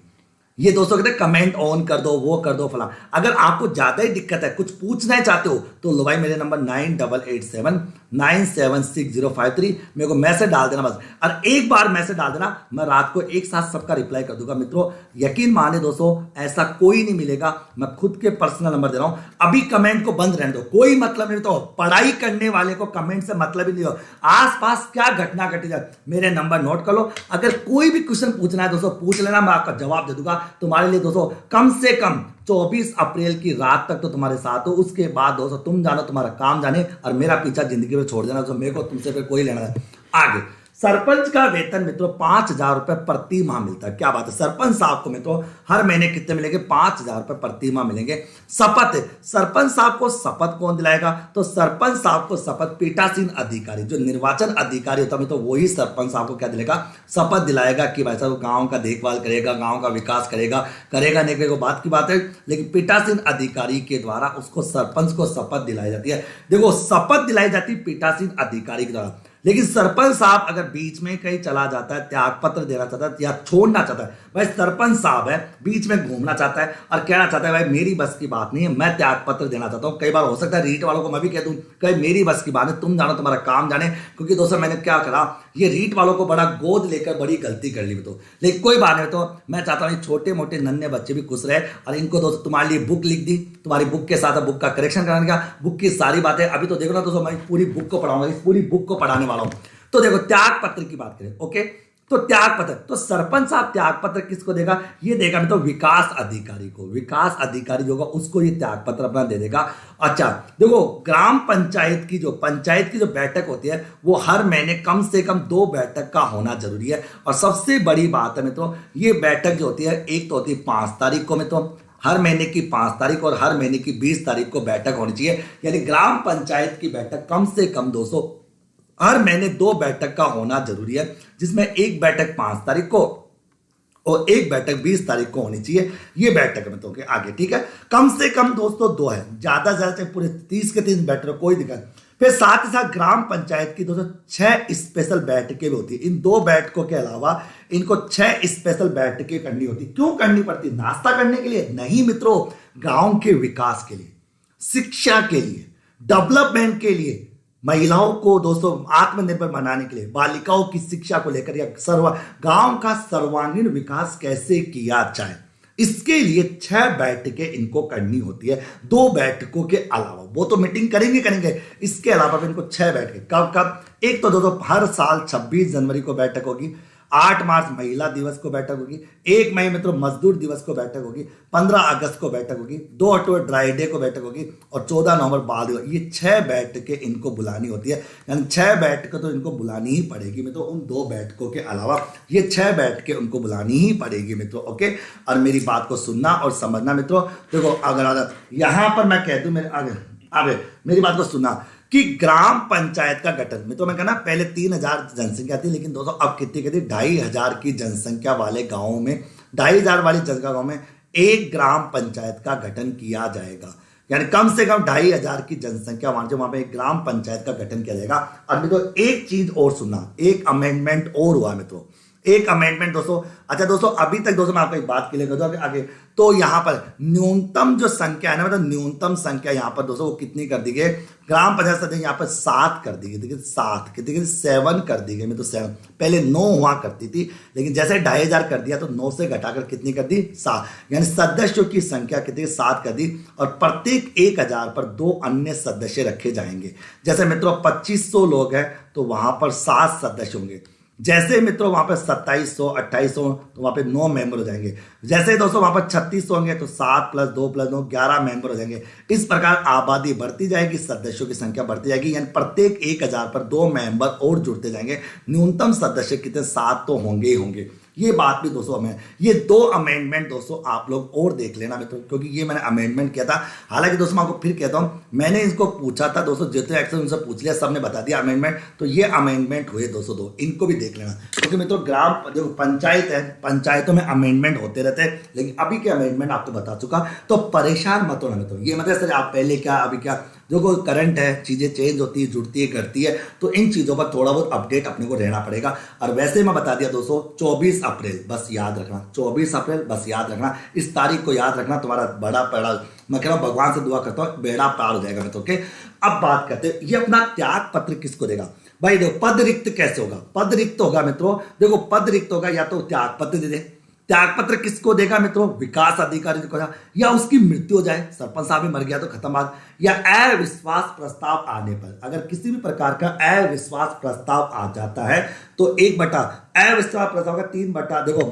ये दोस्तों कहते हैं कमेंट ऑन कर दो, वो कर दो फला। अगर आपको ज्यादा ही दिक्कत है, कुछ पूछना ही चाहते हो, तो लो भाई मेरे नंबर 9887976053 मेरे को मैसेज डाल देना बस। और एक बार मैसेज डाल देना, मैं रात को एक साथ सबका रिप्लाई कर दूंगा। मित्रों यकीन माने दोस्तों ऐसा कोई नहीं मिलेगा, मैं खुद के पर्सनल नंबर दे रहा हूं। अभी कमेंट को बंद रहने दो, कोई मतलब नहीं। तो पढ़ाई करने वाले को कमेंट से मतलब ही नहीं हो, आसपास क्या घटना घटी जाए, मेरे नंबर नोट कर लो। अगर कोई भी क्वेश्चन पूछना है दोस्तों पूछ लेना, मैं आपका जवाब दे दूंगा। तुम्हारे लिए दोस्तों कम से कम 24 अप्रैल की रात तक तो तुम्हारे साथ हो। उसके बाद दोस्तों तुम जानो, तुम्हारा काम जाने, और मेरा पीछा जिंदगी में छोड़ देना। तो मेरे को तुमसे फिर कोई लेना है। आगे सरपंच का वेतन मित्रों 5,000 रुपए प्रति माह मिलता है। क्या बात है, सरपंच साहब को मित्रों हर महीने कितने मिलेंगे, 5,000 रुपए प्रति माह मिलेंगे। शपथ, सरपंच साहब को शपथ कौन दिलाएगा, तो सरपंच साहब को शपथ पीठासीन अधिकारी, जो निर्वाचन अधिकारी होता है तो वही सरपंच साहब को क्या दिलाएगा, शपथ दिलाएगा कि भाई साहब गांव का देखभाल करेगा, गांव का विकास करेगा नहीं करेगा बात की बात है, लेकिन पीठासीन अधिकारी के द्वारा उसको सरपंच को शपथ दिलाई जाती है। देखो शपथ दिलाई जाती है पीठासीन अधिकारी के द्वारा, लेकिन सरपंच साहब अगर बीच में कहीं चला जाता है, त्याग पत्र देना चाहता है या छोड़ना चाहता है, भाई सरपंच साहब है बीच में घूमना चाहता है और कहना चाहता है भाई मेरी बस की बात नहीं है, मैं त्याग पत्र देना चाहता हूं। कई बार हो सकता है रीट वालों को मैं भी कह दूं कहीं मेरी बस की बात है, तुम जानो तुम्हारा काम जाने। क्योंकि दोस्तों मैंने क्या करा, ये रीट वालों को बड़ा गोद लेकर बड़ी गलती कर ली। तो लेकिन कोई बात नहीं, तो मैं चाहता हूँ छोटे मोटे नन्हे बच्चे भी खुश रहे। और इनको दोस्तों तुम्हारे लिए बुक लिख दी, तुम्हारी बुक के साथ बुक का करेक्शन कराने का, बुक की सारी बातें अभी तो देखो ना दोस्तों, मैं पूरी बुक को पढ़ाऊंगा, इस पूरी बुक को पढ़ाने वाला हूं। तो देखो त्याग पत्र की बात करें, ओके, तो त्याग पत्र, तो सरपंच साहब त्याग पत्र किसको देगा, ये देगा तो विकास अधिकारी को। विकास अधिकारी जो होगा उसको ये त्याग पत्र अपना दे देगा। अच्छा देखो ग्राम पंचायत की जो बैठक होती है वो हर महीने कम से कम 2 बैठक का होना जरूरी है। और सबसे बड़ी बात है मित्रों, ये बैठक जो होती है एक तो होती है 5 तारीख को मित्रों, हर महीने की 5 तारीख और हर महीने की 20 तारीख को बैठक होनी चाहिए। यानी ग्राम पंचायत की बैठक कम से कम 200 हर महीने 2 बैठक का होना जरूरी है, जिसमें एक बैठक 5 तारीख को और एक बैठक 20 तारीख को होनी चाहिए। ये बैठक में तो आगे ठीक है, कम से कम दोस्तों 2 है, ज्यादा से ज्यादा पूरे 30 के 30 बैठक कोई दिक्कत। फिर साथ ही साथ ग्राम पंचायत की दोस्तों 6 स्पेशल बैठकें भी होती है। इन 2 बैठकों के अलावा इनको 6 स्पेशल बैठकें करनी होती। क्यों करनी पड़ती, नाश्ता करने के लिए नहीं मित्रों, गांव के विकास के लिए, शिक्षा के लिए, डेवलपमेंट के लिए, महिलाओं को दोस्तों आत्मनिर्भर बनाने के लिए, बालिकाओं की शिक्षा को लेकर या गांव का सर्वांगीण विकास कैसे किया जाए, इसके लिए 6 बैठकें इनको करनी होती है, 2 बैठकों के अलावा। वो तो मीटिंग करेंगे, इसके अलावा भी इनको 6 बैठकें। कब कब? एक तो दोस्तों हर साल 26 जनवरी को बैठक होगी, 8 मार्च महिला दिवस को बैठक होगी, 1 मई मित्रों मजदूर दिवस को बैठक होगी, 15 अगस्त को बैठक होगी, 2 अक्टूबर ड्राई डे को बैठक होगी और 14 नवंबर बाल दिवस। ये 6 बैठकें इनको बुलानी होती है, यानी 6 बैठकें तो इनको बुलानी ही पड़ेगी मित्रों। उन 2 बैठकों के अलावा ये 6 बैठकें उनको बुलानी ही पड़ेगी मित्रों। ओके, और मेरी बात को सुनना और समझना मित्रों। देखो अगर यहां पर मैं कह दूं, मेरे आगे मेरी बात को सुनना कि ग्राम पंचायत का गठन में तो मैं कहना पहले 3000 जनसंख्या थी, लेकिन दोस्तों अब कितनी 2500 की जनसंख्या वाले गांवों में, 2500 वाली जनसंख्या गांव में एक ग्राम पंचायत का गठन किया जाएगा। यानी कम से कम 2500 की जनसंख्या वहां पे एक ग्राम पंचायत का गठन किया जाएगा। अब मित्रों एक चीज और सुनना, एक अमेंडमेंट और हुआ मित्रों, एक अमेंडमेंट दोस्तों। अच्छा दोस्तों, अभी तक दोस्तों मैं आपको एक बात क्लियर कर दूं आगे। तो यहां पर न्यूनतम जो संख्या है ना, मतलब न्यूनतम संख्या यहां पर दोस्तों वो कितनी कर दी गई? ग्राम पंचायत सदस्य यहां पर 7 कर दी गई। देखिए 7 कितनी, 7 कर दी गई में तो 7। पहले 9 हुआ करती थी, लेकिन जैसे 2500 कर दिया तो 9 से घटाकर कितनी कर दी? 7। यानी सदस्यों की संख्या कितनी? 7 कर दी। और प्रत्येक 1000 पर 2 अन्य सदस्य रखे जाएंगे। जैसे मित्रों 2500 लोग हैं तो वहां पर 7 सदस्य होंगे। जैसे मित्रों वहां पर 2700 2800 तो वहां पे 9 मेंबर हो जाएंगे। जैसे दोस्तों वहां पर 3600 होंगे तो 7 + 2 + 9 11 मेंबर हो जाएंगे। इस प्रकार आबादी बढ़ती जाएगी, सदस्यों की संख्या बढ़ती जाएगी, यानी प्रत्येक 1000 पर 2 मेंबर और जुड़ते जाएंगे। न्यूनतम सदस्य कितने? 7 तो होंगे ही होंगे। ये बात भी दोस्तों हमें, ये 2 अमेंडमेंट दोस्तों आप लोग और देख लेना मित्रों, क्योंकि ये मैंने अमेंडमेंट किया था। हालांकि दोस्तों मैं आपको फिर कहता हूं, मैंने इनको पूछा था दोस्तों, जितने एक्शन उनसे पूछ लिया, सबने बता दिया अमेंडमेंट। तो ये अमेंडमेंट हुए दोस्तों 2, इनको भी देख लेना। क्योंकि मित्रों ग्राम जो पंचायत है, पंचायतों में अमेंडमेंट होते रहते हैं, लेकिन अभी के अमेंडमेंट आपको बता चुका, तो परेशान मत होना मित्रों। ये मतलब सर आप पहले क्या अभी क्या, जो कोई करंट है, चीजें चेंज होती है, जुड़ती है, करती है, तो इन चीजों पर थोड़ा बहुत अपडेट अपने को रहना पड़ेगा। और वैसे मैं बता दिया दोस्तों 24 अप्रैल बस याद रखना, 24 अप्रैल बस याद रखना, इस तारीख को याद रखना। तुम्हारा बड़ा पड़ा, मैं कह रहा हूं भगवान से दुआ करता हूं बेड़ा पार हो जाएगा मित्रों। ओके, अब बात करते हैं ये अपना त्याग पत्र किसको देगा। भाई देखो पद रिक्त कैसे होगा? पद रिक्त होगा मित्रों, देखो पद रिक्त होगा या तो त्याग पत्र दे दे। त्याग पत्र किसको देगा मित्रों? विकास अधिकारी को, या उसकी मृत्यु हो जाए, सरपंच साहब भी मर गया तो खत्म बात, या अविश्वास प्रस्ताव आने पर, अगर किसी भी प्रकार का अविश्वास प्रस्ताव आ जाता है तो 1/, अविश्वास प्रस्ताव का 3/, देखो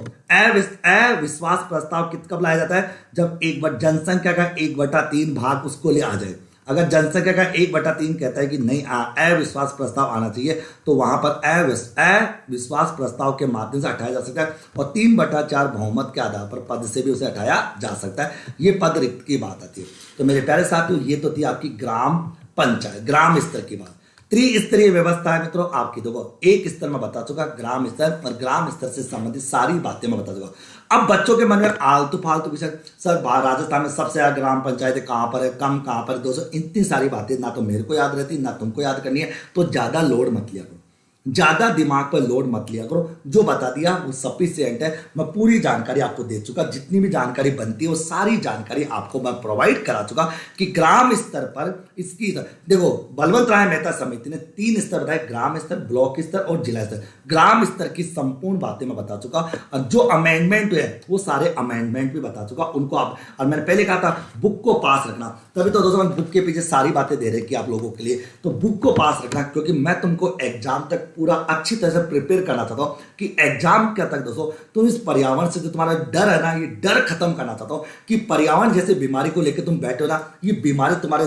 अविश्वास प्रस्ताव कब लाया जाता है? जब जनसंख्या का 1/3 भाग उसको ले आ जाए। अगर जनसंख्या का 1/3 कहता है कि नहीं अविश्वास प्रस्ताव आना चाहिए, तो वहां पर अविश्वास प्रस्ताव के माध्यम से हटाया जा सकता है, और 3/4 बहुमत के आधार पर पद से भी उसे हटाया जा सकता है। ये पद रिक्त की बात आती है। तो मेरे प्यारे साथियों, ये तो थी आपकी ग्राम पंचायत, ग्राम स्तर की बात। त्रिस्तरीय व्यवस्था है मित्रों आपकी। देखो एक स्तर में बता चुका, ग्राम स्तर, और ग्राम स्तर से संबंधित सारी बातें मैं बता चुका। अब बच्चों के मन में आलतू फालतू विषय, सर राजस्थान में सबसे ज्यादा ग्राम पंचायत कहां पर है, कम कहां पर, 200, इतनी सारी बातें ना तो मेरे को याद रहती ना तुमको याद करनी है। तो ज्यादा लोड मत लिया करो, ज्यादा दिमाग पर लोड मत लिया करो। जो बता दिया वो सफिशिएंट है। मैं पूरी जानकारी आपको दे चुका, जितनी भी जानकारी बनती है वो सारी जानकारी आपको मैं प्रोवाइड करा चुका कि ग्राम स्तर पर इसकी, देखो बलवंत राय मेहता समिति ने 3 स्तर बताए, ग्राम स्तर, ब्लॉक स्तर और जिला स्तर। ग्राम स्तर की संपूर्ण बातें मैं बता चुका, और जो अमेंडमेंट है वो सारे अमेंडमेंट भी बता चुका उनको आप। और मैंने पहले कहा था बुक को पास रखना, तभी तो दोस्तों बुक के पीछे सारी बातें दे रखी आप लोगों के लिए। तो बुक को पास रखना, क्योंकि मैं तुमको एग्जाम तक पूरा अच्छी तरह से प्रिपेयर करना चाहता हूं कि एग्जाम क्या तक दोस्तों तुम इस पर्यावरण से जो तुम्हारा डर है ना, ये डर खत्म करना चाहता हूं कि पर्यावरण जैसे बीमारी को लेकर तुम बैठे हो ना, ये बीमारी तुम्हारे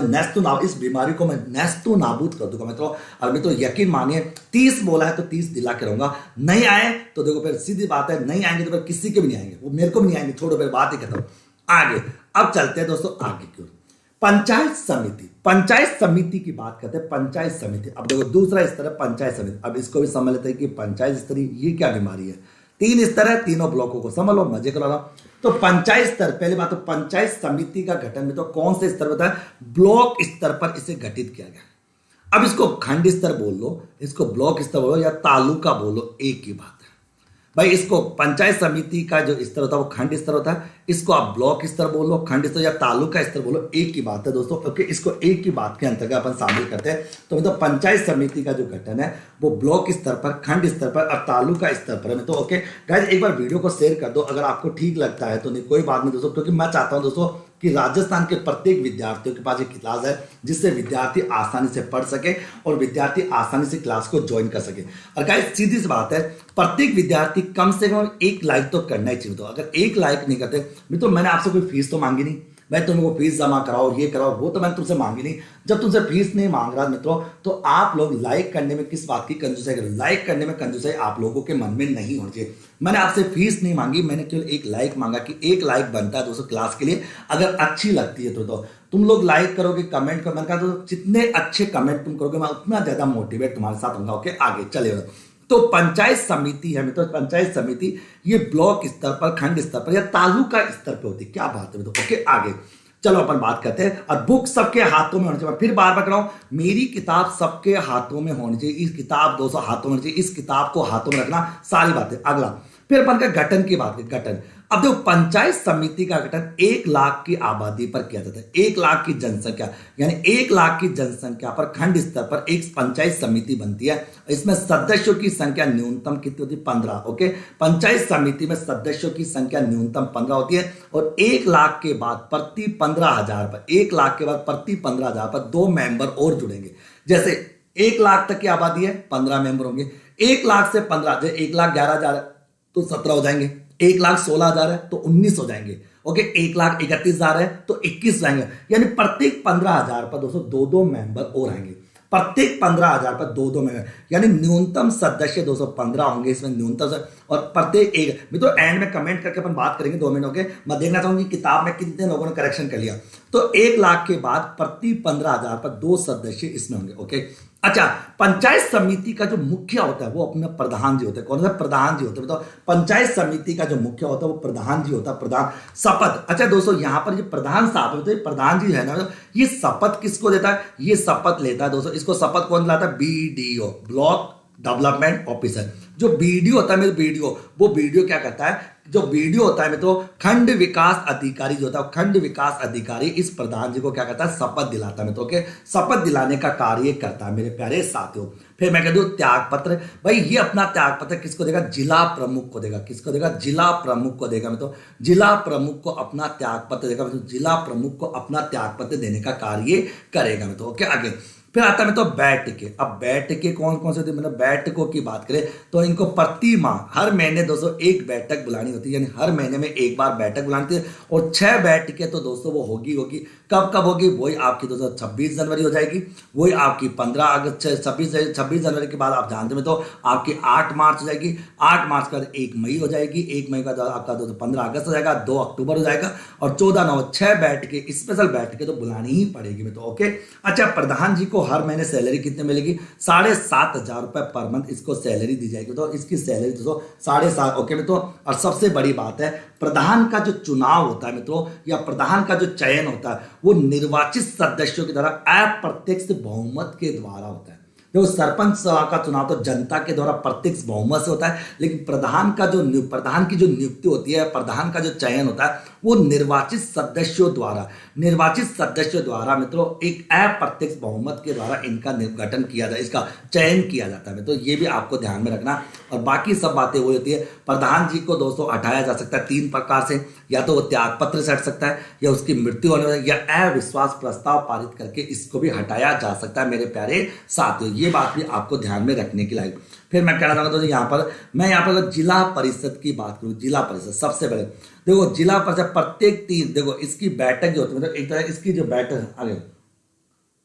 इस बीमारी को मैं नेस्तो नाबूद कर दूंगा मित्रों। और मित्रों यकीन मानिए 30 बोला है तो 30 दिला के रहूंगा। नहीं आए तो देखो फिर सीधी बात है, नहीं आएंगे तो फिर किसी के भी नहीं आएंगे, वो मेरे को भी नहीं आएंगे, छोड़ो फिर बात ही करता हूं आगे। अब चलते हैं दोस्तों आगे की ओर। पंचायत समिति, पंचायत समिति की बात करते हैं। पंचायत समिति, अब देखो दूसरा स्तर है पंचायत समिति। अब इसको भी समझ लेते हैं कि पंचायत स्तरीय ये क्या बीमारी है। 3 स्तर है, तीनों ब्लॉकों को समझ लो, मजे करो। तो पंचायत स्तर, पहली बात तो पंचायत समिति का गठन में तो कौन से स्तर होता है? ब्लॉक स्तर पर इसे गठित किया गया। अब इसको खंड स्तर बोल लो, इसको ब्लॉक स्तर बोलो या तालुका बोलो, एक ही बात है। भाई इसको पंचायत समिति का जो स्तर होता है वो खंड स्तर होता है, इसको आप ब्लॉक स्तर बोलो, खंड स्तर या तालुका स्तर बोलो, एक ही बात है दोस्तों। ओके, इसको एक ही बात के अंतर्गत अपन शामिल करते हैं। तो मतलब पंचायत समिति का जो गठन है वो ब्लॉक स्तर पर, खंड स्तर पर और तालुका स्तर पर है। तो ओके गाइस, एक बार वीडियो को शेयर कर दो अगर आपको ठीक लगता है तो। नहीं कोई बात नहीं दोस्तों, क्योंकि मैं चाहता हूं दोस्तों कि राजस्थान के प्रत्येक विद्यार्थियों के पास एक क्लास है जिससे विद्यार्थी आसानी से पढ़ सके और विद्यार्थी आसानी से क्लास को ज्वाइन कर सके। और गाइस सीधी सी बात है, प्रत्येक विद्यार्थी कम से कम एक लाइक तो करना ही चाहिए। तो अगर एक लाइक नहीं करते मित्रों, मैंने आपसे कोई फीस तो मांगी नहीं, मैं तुमको फीस जमा कराओ ये कराओ वो तो मैंने तुमसे मांगी नहीं। जब तुमसे फीस नहीं मांग रहा मित्रों, तो आप लोग लाइक करने में किस बात की कंजूसाई करें? लाइक करने में कंजूसाई आप लोगों के मन में नहीं होनी चाहिए। मैंने आपसे फीस नहीं मांगी, मैंने केवल एक लाइक मांगा कि एक लाइक बनता है दोस्तों क्लास के लिए। अगर अच्छी लगती है तो तुम लोग लाइक करोगे, कमेंट करो। मैंने कहा तो जितने अच्छे कमेंट तुम करोगे मैं उतना ज्यादा मोटिवेट तुम्हारे साथ होगा। ओके, आगे चले। तो पंचायत समिति है मित्रों, पंचायत समिति ये ब्लॉक स्तर पर, खंड स्तर पर या तालुका स्तर पर होती है। क्या बात है मित्रों? ओके, आगे चलो अपन बात करते हैं। और बुक सबके हाथों में होनी चाहिए। फिर बार बार कह रहा हूं, मेरी किताब सबके हाथों में होनी चाहिए। इस किताब 200 हाथों में होनी चाहिए, इस किताब को हाथों में रखना, सारी बातें। अगला फिर अपन का गठन की बात है। गठन, अब देखो पंचायत समिति का गठन 1 लाख की आबादी पर किया जाता है। 1 लाख की जनसंख्या, यानी 1 लाख की जनसंख्या पर खंड स्तर पर एक पंचायत समिति बनती है। इसमें सदस्यों की संख्या न्यूनतम कितनी होती है? 15। ओके, पंचायत समिति में सदस्यों की संख्या न्यूनतम 15 होती है। और 1 लाख के बाद प्रति 15,000 पर, 1 लाख के बाद प्रति 15,000 पर 2 मेंबर और जुड़ेंगे। जैसे 1 लाख तक की आबादी है, 15 मेंबर होंगे। 1 लाख से 15, जैसे 1,11,000 तो 17 हो जाएंगे। 1,16,000 है तो 19 हो जाएंगे। ओके, 1,31,000 है तो 21 हो जाएंगे। यानी प्रत्येक 15,000 पर दोस्तों 2-2 मेंबर और आएंगे। प्रत्येक 15,000 पर 2-2 मेंबर, यानी न्यूनतम सदस्य 215 होंगे इसमें न्यूनतम। और प्रत्येक एक मित्रों एंड में कमेंट करके अपन बात करेंगे 2 मिनट। ओके, मैं देखना चाहूंगी किताब में कितने लोगों ने करेक्शन कर लिया। तो 1 लाख के बाद प्रति 15,000 पर 2 सदस्य इसमें होंगे। ओके, अच्छा, पंचायत समिति का जो मुखिया होता है वो अपना प्रधान जी होता है। कौन सा? प्रधान जी होते हैं। मतलब पंचायत समिति का जो मुखिया होता है वो प्रधान जी होता है। प्रधान शपथ, अच्छा दोस्तों यहां पर जो प्रधान साहब है, तो प्रधान जी है ना, ये शपथ किसको देता है? ये शपथ लेता है दोस्तों। इसको शपथ कौन दिलाता है? BDO, block development officer. जो बीडीओ होता है मेरे बीडीओ, वो बीडीओ क्या करता है? जो बीडीओ होता है मित्रों, खंड विकास अधिकारी जो होता है, खंड विकास अधिकारी इस प्रधान जी को क्या करता है? शपथ दिलाता है मित्रों के। शपथ दिलाने का कार्य करता है मेरे प्यारे साथियों। फिर मैं कह दूं त्याग पत्र, भाई ये अपना त्याग पत्र किसको देगा? जिला प्रमुख को देगा। किसको देगा? जिला प्रमुख को देगा मित्रों। जिला प्रमुख को अपना त्याग पत्र देगा मित्रों। जिला प्रमुख को अपना त्याग पत्र देने का कार्य करेगा मित्रों। ओके, आगे फिर आता है तो बैठकें। अब बैठकें कौन कौन से होती है? मतलब बैठकों की बात करें तो इनको प्रति माह हर महीने दोस्तों एक बैठक बुलानी होती है। यानी हर महीने में एक बार बैठक बुलानी होती है। और 6 बैठकें तो दोस्तों वो होगी। कब कब होगी? वही आपकी दोस्तों 26 जनवरी हो जाएगी, वही आपकी 15 अगस्त, 26 जनवरी के बाद आप जानते हैं तो आपकी 8 मार्च हो जाएगी। 8 मार्च के बाद 1 मई हो जाएगी। 1 मई का आपका दोस्तों 15 अगस्त हो जाएगा। 2 अक्टूबर हो जाएगा। और 14/9 6 बैठकें, स्पेशल बैठकें तो बुलानी ही पड़ेगी में। तो ओके, अच्छा प्रधान जी को हर महीने सैलरी कितने मिलेगी? 7,500 रुपए पर मंथ इसको सैलरी दी जाएगी। तो इसकी सैलरी दोस्तों 7,500। ओके मित्रों, और सबसे बड़ी बात है प्रधान का जो चुनाव होता है मित्रों, या प्रधान का जो चयन होता है वो निर्वाचित सदस्यों के द्वारा अप्रत्यक्ष बहुमत के द्वारा होता है। देखो सरपंच सभा का चुनाव तो जनता के द्वारा प्रत्यक्ष बहुमत से होता है, लेकिन प्रधान की जो नियुक्ति होती है, प्रधान का जो चयन होता है वो निर्वाचित सदस्यों द्वारा मित्रों एक अप्रत्यक्ष बहुमत के द्वारा इनका गठन किया जाता है, इसका चयन किया जाता है। तो ये भी आपको ध्यान में रखना। और बाकी सब बातें वो होती है। प्रधान जी को दोस्तों हटाया जा सकता है 3 प्रकार से, या तो वो त्याग पत्र से हट सकता है, या उसकी मृत्यु होने या अविश्वास प्रस्ताव पारित करके इसको भी हटाया जा सकता है मेरे प्यारे साथियों। ये बात भी आपको ध्यान में रखने की लायक। फिर मैं कहना चाहूंगा मैं यहाँ पर जिला परिषद की बात करूँ, जिला परिषद सबसे बड़े देखो जिला परिषद प्रत्येक 3 देखो इसकी बैठक जो होती है, मतलब एक तरह इसकी जो बैठक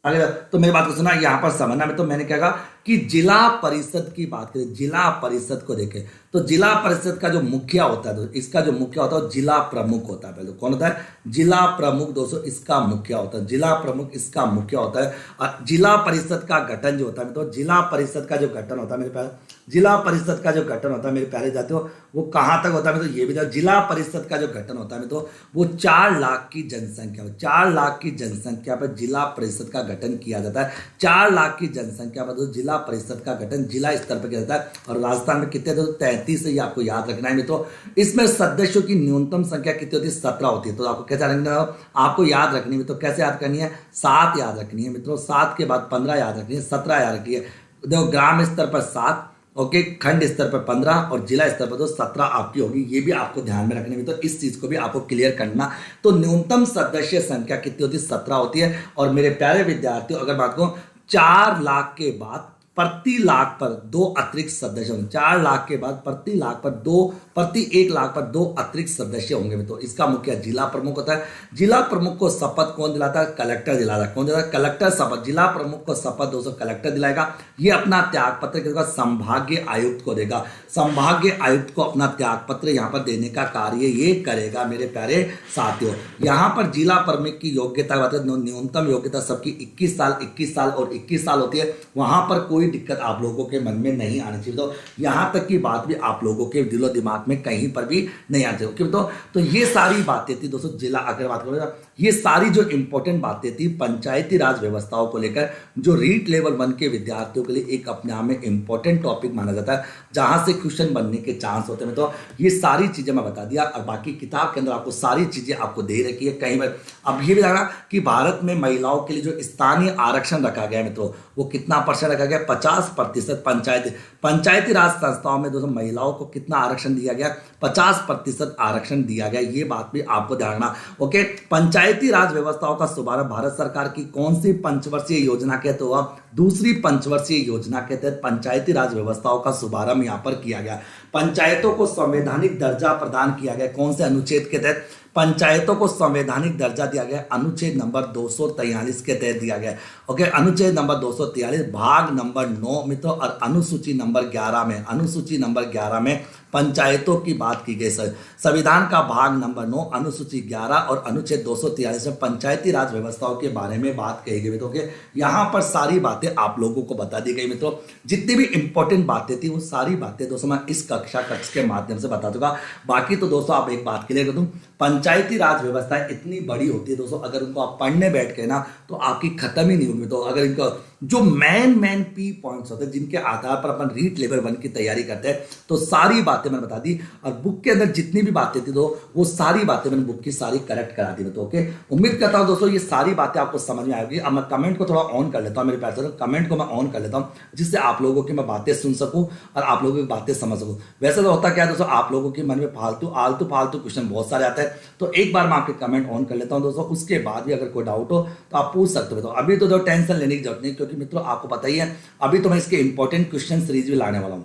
आगे तो मेरी बात को सुना यहाँ पर समझना में। तो मैंने कहा कि जिला परिषद की बात करें, जिला परिषद को देखें तो जिला परिषद का जो मुखिया होता है, तो इसका जो मुखिया होता है जिला प्रमुख होता है। पहले कौन होता है? जिला प्रमुख दोस्तों इसका मुखिया होता है। जिला प्रमुख इसका मुखिया होता है। और जिला परिषद का गठन जो होता है, तो जिला परिषद का जो गठन होता है मेरे प्यारे, जिला परिषद का जो गठन होता है मेरे प्यारे जातियों, वो कहां तक होता है? तो ये भी जिला परिषद का जो गठन होता है तो वो 4 लाख की जनसंख्या, 4 लाख की जनसंख्या पर जिला परिषद का गठन किया जाता है। 4 लाख की जनसंख्या पर जिला जिला परिषद का गठन जिला स्तर पर किया जाता है। और राजस्थान में कितने थे? 33 है, ये आपको याद रखना है मित्रों। इसमें सदस्यों की न्यूनतम संख्या कितनी होती है? 17 होती है। तो आपको कैसे रखना है? आपको याद रखनी है मित्रों। कैसे याद करनी है? 7 याद रखनी है मित्रों, 7 के बाद 15 याद रखनी है, 17 याद रखनी है। देखो ग्राम स्तर पर 7, ओके, खंड स्तर पर 15 और जिला स्तर पर तो 17 आपकी होगी। ये भी आपको ध्यान में रखने में, तो इस चीज को भी आपको क्लियर करना। तो न्यूनतम सदस्य संख्या कितनी होती है? 17 होती है। और मेरे प्यारे विद्यार्थियों, अगर बात करूं 4 लाख के बाद प्रति लाख पर 2 अतिरिक्त सदस्य होंगे। 4 लाख के बाद प्रति लाख पर 2, प्रति 1 लाख पर 2 अतिरिक्त सदस्य होंगे। तो इसका मुखिया जिला प्रमुख होता है। जिला प्रमुख को शपथ कौन दिलाता है? कलेक्टर दिलाता है। कौन दिलाता है? कलेक्टर शपथ। जिला प्रमुख को शपथ दोस्तों कलेक्टर दिलाएगा। ये अपना त्याग पत्र किसका? संभागीय आयुक्त को देगा। संभागीय आयुक्त को अपना त्याग पत्र यहाँ पर देने का कार्य ये करेगा मेरे प्यारे साथियों। यहाँ पर जिला प्रमुख की योग्यता बात है, न्यूनतम योग्यता सबकी 21 साल, 21 साल और 21 साल होती है। वहां पर कोई दिक्कत आप लोगों के मन में नहीं आनी चाहिए। तो यहां तक की बात भी आप लोगों के दिलो दिमाग में कहीं पर भी नहीं आनी चाहिए। तो ये सारी बातें थी दोस्तों। जिला अगर बात करें, ये सारी जो इंपॉर्टेंट बातें थी पंचायती राज व्यवस्थाओं को लेकर, जो रीट लेवल 1 के विद्यार्थियों के लिए एक अपने आप में इंपॉर्टेंट टॉपिक माना जाता है, जहां से क्वेश्चन बनने के चांस होते हैं। तो ये सारी चीजें मैं बता दिया। और बाकी किताब के अंदर आपको सारी चीजें आपको दे रखी है। कहीं पर अब ये भी लगा कि भारत में महिलाओं के लिए जो स्थानीय आरक्षण रखा गया है मित्रों, वो कितना परसेंट रखा गया? 50%। पंचायती राज संस्थाओं में दोस्तों महिलाओं को कितना आरक्षण दिया गया? 50% आरक्षण दिया गया। ये बात भी आपको ध्यान रखना। ओके, पंचायती राज व्यवस्थाओं का शुभारंभ भारत सरकार की कौन सी पंचवर्षीय योजना के तहत हुआ? दूसरी पंचवर्षीय योजना के तहत पंचायती राज व्यवस्थाओं का शुभारंभ यहां पर किया गया। पंचायतों को संवैधानिक दर्जा प्रदान किया गया। कौन से अनुच्छेद के तहत? पंचायतों को संवैधानिक दर्जा दिया गया अनुच्छेद नंबर 243 के तहत दिया गया। ओके, अनुच्छेद नंबर 243 भाग नंबर 9 मित्रों, और अनुसूची नंबर 11 में पंचायतों की बात की गई। संविधान का भाग नंबर 9 अनुसूची 11 और अनुच्छेद 243 में पंचायती राज व्यवस्थाओं के बारे में बात कही गई मित्रों। यहाँ पर सारी बातें आप लोगों को बता दी गई मित्रों। जितनी भी इंपॉर्टेंट बातें थी वो सारी बातें दोस्तों मैं इस कक्ष के माध्यम से बता दूंगा। बाकी तो दोस्तों आप एक बात क्लियर कर दूं, पंचायती राज व्यवस्था इतनी बड़ी होती है दोस्तों, अगर उनको आप पढ़ने बैठ गए ना तो आपकी खत्म ही नहीं होगी। तो अगर इनको जो मेन पी पॉइंट्स होते हैं जिनके आधार पर अपन रीट लेवल 1 की तैयारी करते हैं, तो सारी बातें मैंने बता दी। और बुक के अंदर जितनी भी बातें थी तो वो सारी बातें मैंने बुक की सारी करेक्ट करा दी। तो ओके, उम्मीद करता हूं दोस्तों ये सारी बातें आपको समझ में आएगी। अब मैं कमेंट को थोड़ा ऑन कर लेता हूं, मेरे प्यारे कमेंट को मैं ऑन कर लेता हूं, जिससे आप लोगों की मैं बातें सुन सकूं और आप लोगों की बातें समझ सकूं। वैसे तो होता क्या है दोस्तों, आप लोगों के मन में फालतू क्वेश्चन बहुत सारे आते हैं। तो एक बार मैं आपके कमेंट ऑन कर लेता हूं दोस्तों, उसके बाद भी अगर कोई डाउट हो तो आप पूछ सकते हो। तो अभी तो टेंशन लेने की जरूरत नहीं, क्योंकि मित्रों आपको पता ही है अभी तो मैं इसके इंपॉर्टेंट क्वेश्चन सीरीज भी लाने वाला हूं।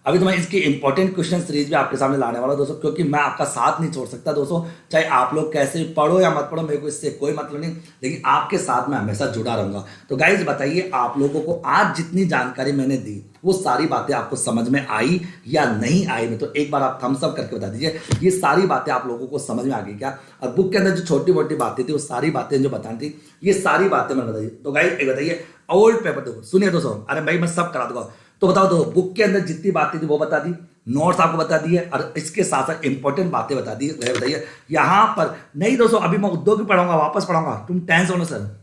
अभी तो मैं इसकी इंपॉर्टेंट क्वेश्चन सीरीज भी आपके सामने लाने वाला हूं दोस्तों, क्योंकि मैं आपका साथ नहीं छोड़ सकता दोस्तों। चाहे आप लोग कैसे पढ़ो या मत पढ़ो, मेरे को इससे कोई मतलब नहीं, लेकिन आपके साथ मैं हमेशा जुड़ा रहूंगा। तो गाइज बताइए, आप लोगों को आज जितनी जानकारी मैंने दी वो सारी बातें आपको समझ में आई या नहीं आई में? तो एक बार आप थम्स अप करके बता दीजिए, ये सारी बातें आप लोगों को समझ में आ गई क्या? और बुक के अंदर जो छोटी मोटी बातें थी वो सारी बातें जो बतानी थी, ये सारी बातें मैंने बताई। तो गाइज एक बताइए, ओल्ड पेपर देखो, सुनिए दोस्तों, अरे भाई मैं सब करा दूंगा। तो बताओ तो बुक के अंदर जितनी बातें थी वो बता दी, नोट्स आपको बता दिए, और इसके साथ साथ इंपॉर्टेंट बातें बता दी। बताइए यहां पर नहीं दोस्तों, अभी मैं उद्योग भी पढ़ाऊंगा, वापस पढ़ाऊंगा, तुम टेंस होना सर।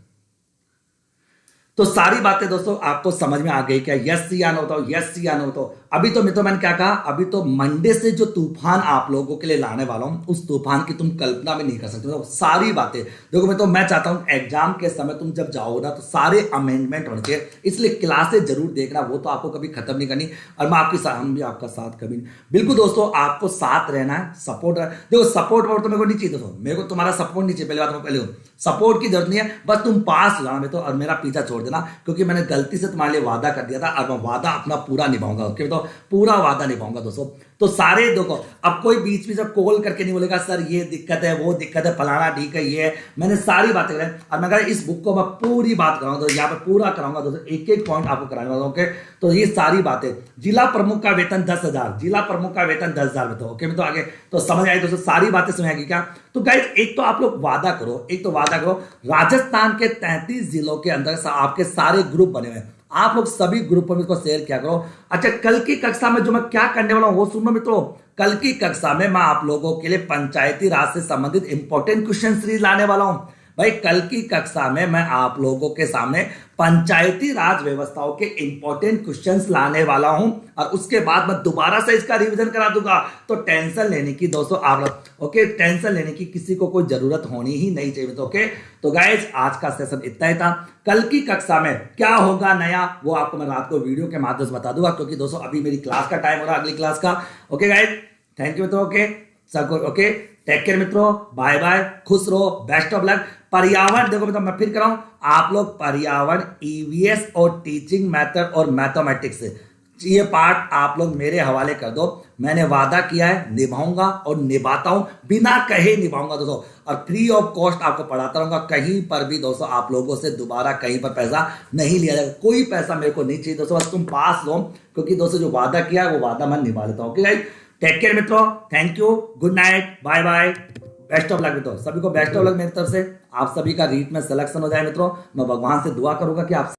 तो सारी बातें दोस्तों आपको समझ में आ गई क्या? यस या नो बताओ, यस या नो बताओ। अभी तो मित्रों मैंने क्या कहा, अभी तो मंडे से जो तूफान आप लोगों के लिए लाने वाला हूं, उस तूफान की तुम कल्पना भी नहीं कर सकते। तो सारी बातें देखो मित्रों, मैं चाहता हूं एग्जाम के समय तुम जब जाओ ना तो सारे अमेंडमेंट होने चाहिए, इसलिए क्लासेस जरूर देखना, वो तो आपको कभी खत्म नहीं करनी। और मैं आपके साथ, हम भी आपका साथ कभी नहीं, बिल्कुल दोस्तों आपको साथ रहना है, सपोर्ट। देखो सपोर्ट तो मेरे को नहीं चाहिए दोस्तों, मेरे को तुम्हारा सपोर्ट नहीं चाहिए। पहले बात पहले सपोर्ट की जरूरत नहीं है, बस तुम पास हो जाना मित्रों और मेरा पीछा छोड़ देना, क्योंकि मैंने गलती से तुम्हारे लिए वादा कर दिया था और मैं वादा अपना पूरा निभाऊंगा। ओके, तो पूरा वादा निभाऊंगा दोस्तों। तो सारे देखो, अब कोई बीच में जब कॉल करके नहीं बोलेगा सर ये दिक्कत है, वो दिक्कत है, फलाना ठीक है, ये है, मैंने सारी बातें करें। और मैं कह इस बुक को मैं पूरी बात कराऊंगा, तो यहाँ पर पूरा कराऊंगा दोस्तों, एक एक पॉइंट आपको कराने वाला हूं। ओके, तो ये सारी बातें, जिला प्रमुख का वेतन 10,000, जिला प्रमुख का वेतन 10,000 में। तो ओके में तो आगे तो समझ आई दोस्तों, सारी बातें समझ आएगी क्या? तो गाइस एक तो आप लोग वादा करो, राजस्थान के 33 जिलों के अंदर आपके सारे ग्रुप बने हुए हैं, आप लोग सभी ग्रुपों में इसको शेयर किया करो। अच्छा, कल की कक्षा में जो मैं क्या करने वाला हूं वो सुनो मित्रों। कल की कक्षा में मैं आप लोगों के लिए पंचायती राज से संबंधित इंपॉर्टेंट क्वेश्चन सीरीज लाने वाला हूं। भाई कल की कक्षा में मैं आप लोगों के सामने पंचायती राज व्यवस्थाओं के इंपॉर्टेंट क्वेश्चंस लाने वाला हूं और उसके बाद मैं दोबारा से इसका रिवीजन करा दूंगा। तो टेंशन लेने की दोस्तों आप ओके, टेंशन लेने की किसी को कोई जरूरत होनी ही नहीं चाहिए। तो ओके, तो गाइज आज का सेशन इतना ही था। कल की कक्षा में क्या होगा नया वो आपको मैं रात को वीडियो के माध्यम से बता दूंगा, क्योंकि दोस्तों अभी मेरी क्लास का टाइम हो रहा है, अगली क्लास का। ओके गाइज, थैंक यू मित्रों। ओके सबको ओके, टेक केयर मित्रों, बाय बाय, खुश रहो, बेस्ट ऑफ लक। पर्यावरण देखो मित्रों, मैं फिर कर रहा हूं, आप लोग पर्यावरण, ईवीएस और टीचिंग मेथड और मैथमेटिक्स ये पार्ट आप लोग मेरे हवाले कर दो। मैंने वादा किया है, निभाऊंगा और निभाता हूं, बिना कहे निभाऊंगा दोस्तों, और फ्री ऑफ कॉस्ट आपको पढ़ाता रहूंगा। कहीं पर भी दोस्तों आप लोगों से दोबारा कहीं पर पैसा नहीं लिया जाएगा, कोई पैसा मेरे को नहीं चाहिए दोस्तों, बस तुम पास लो, क्योंकि दोस्तों जो वादा किया है वो वादा मैं निभा लेता हूं। ओके गाइस, टेक केयर मित्रों, thank you, good night, bye bye, best of luck मित्रों, सभी को बेस्ट ऑफ लक मेरी तरफ से। आप सभी का रीट में सिलेक्शन हो जाए मित्रों, मैं भगवान से दुआ करूंगा कि आप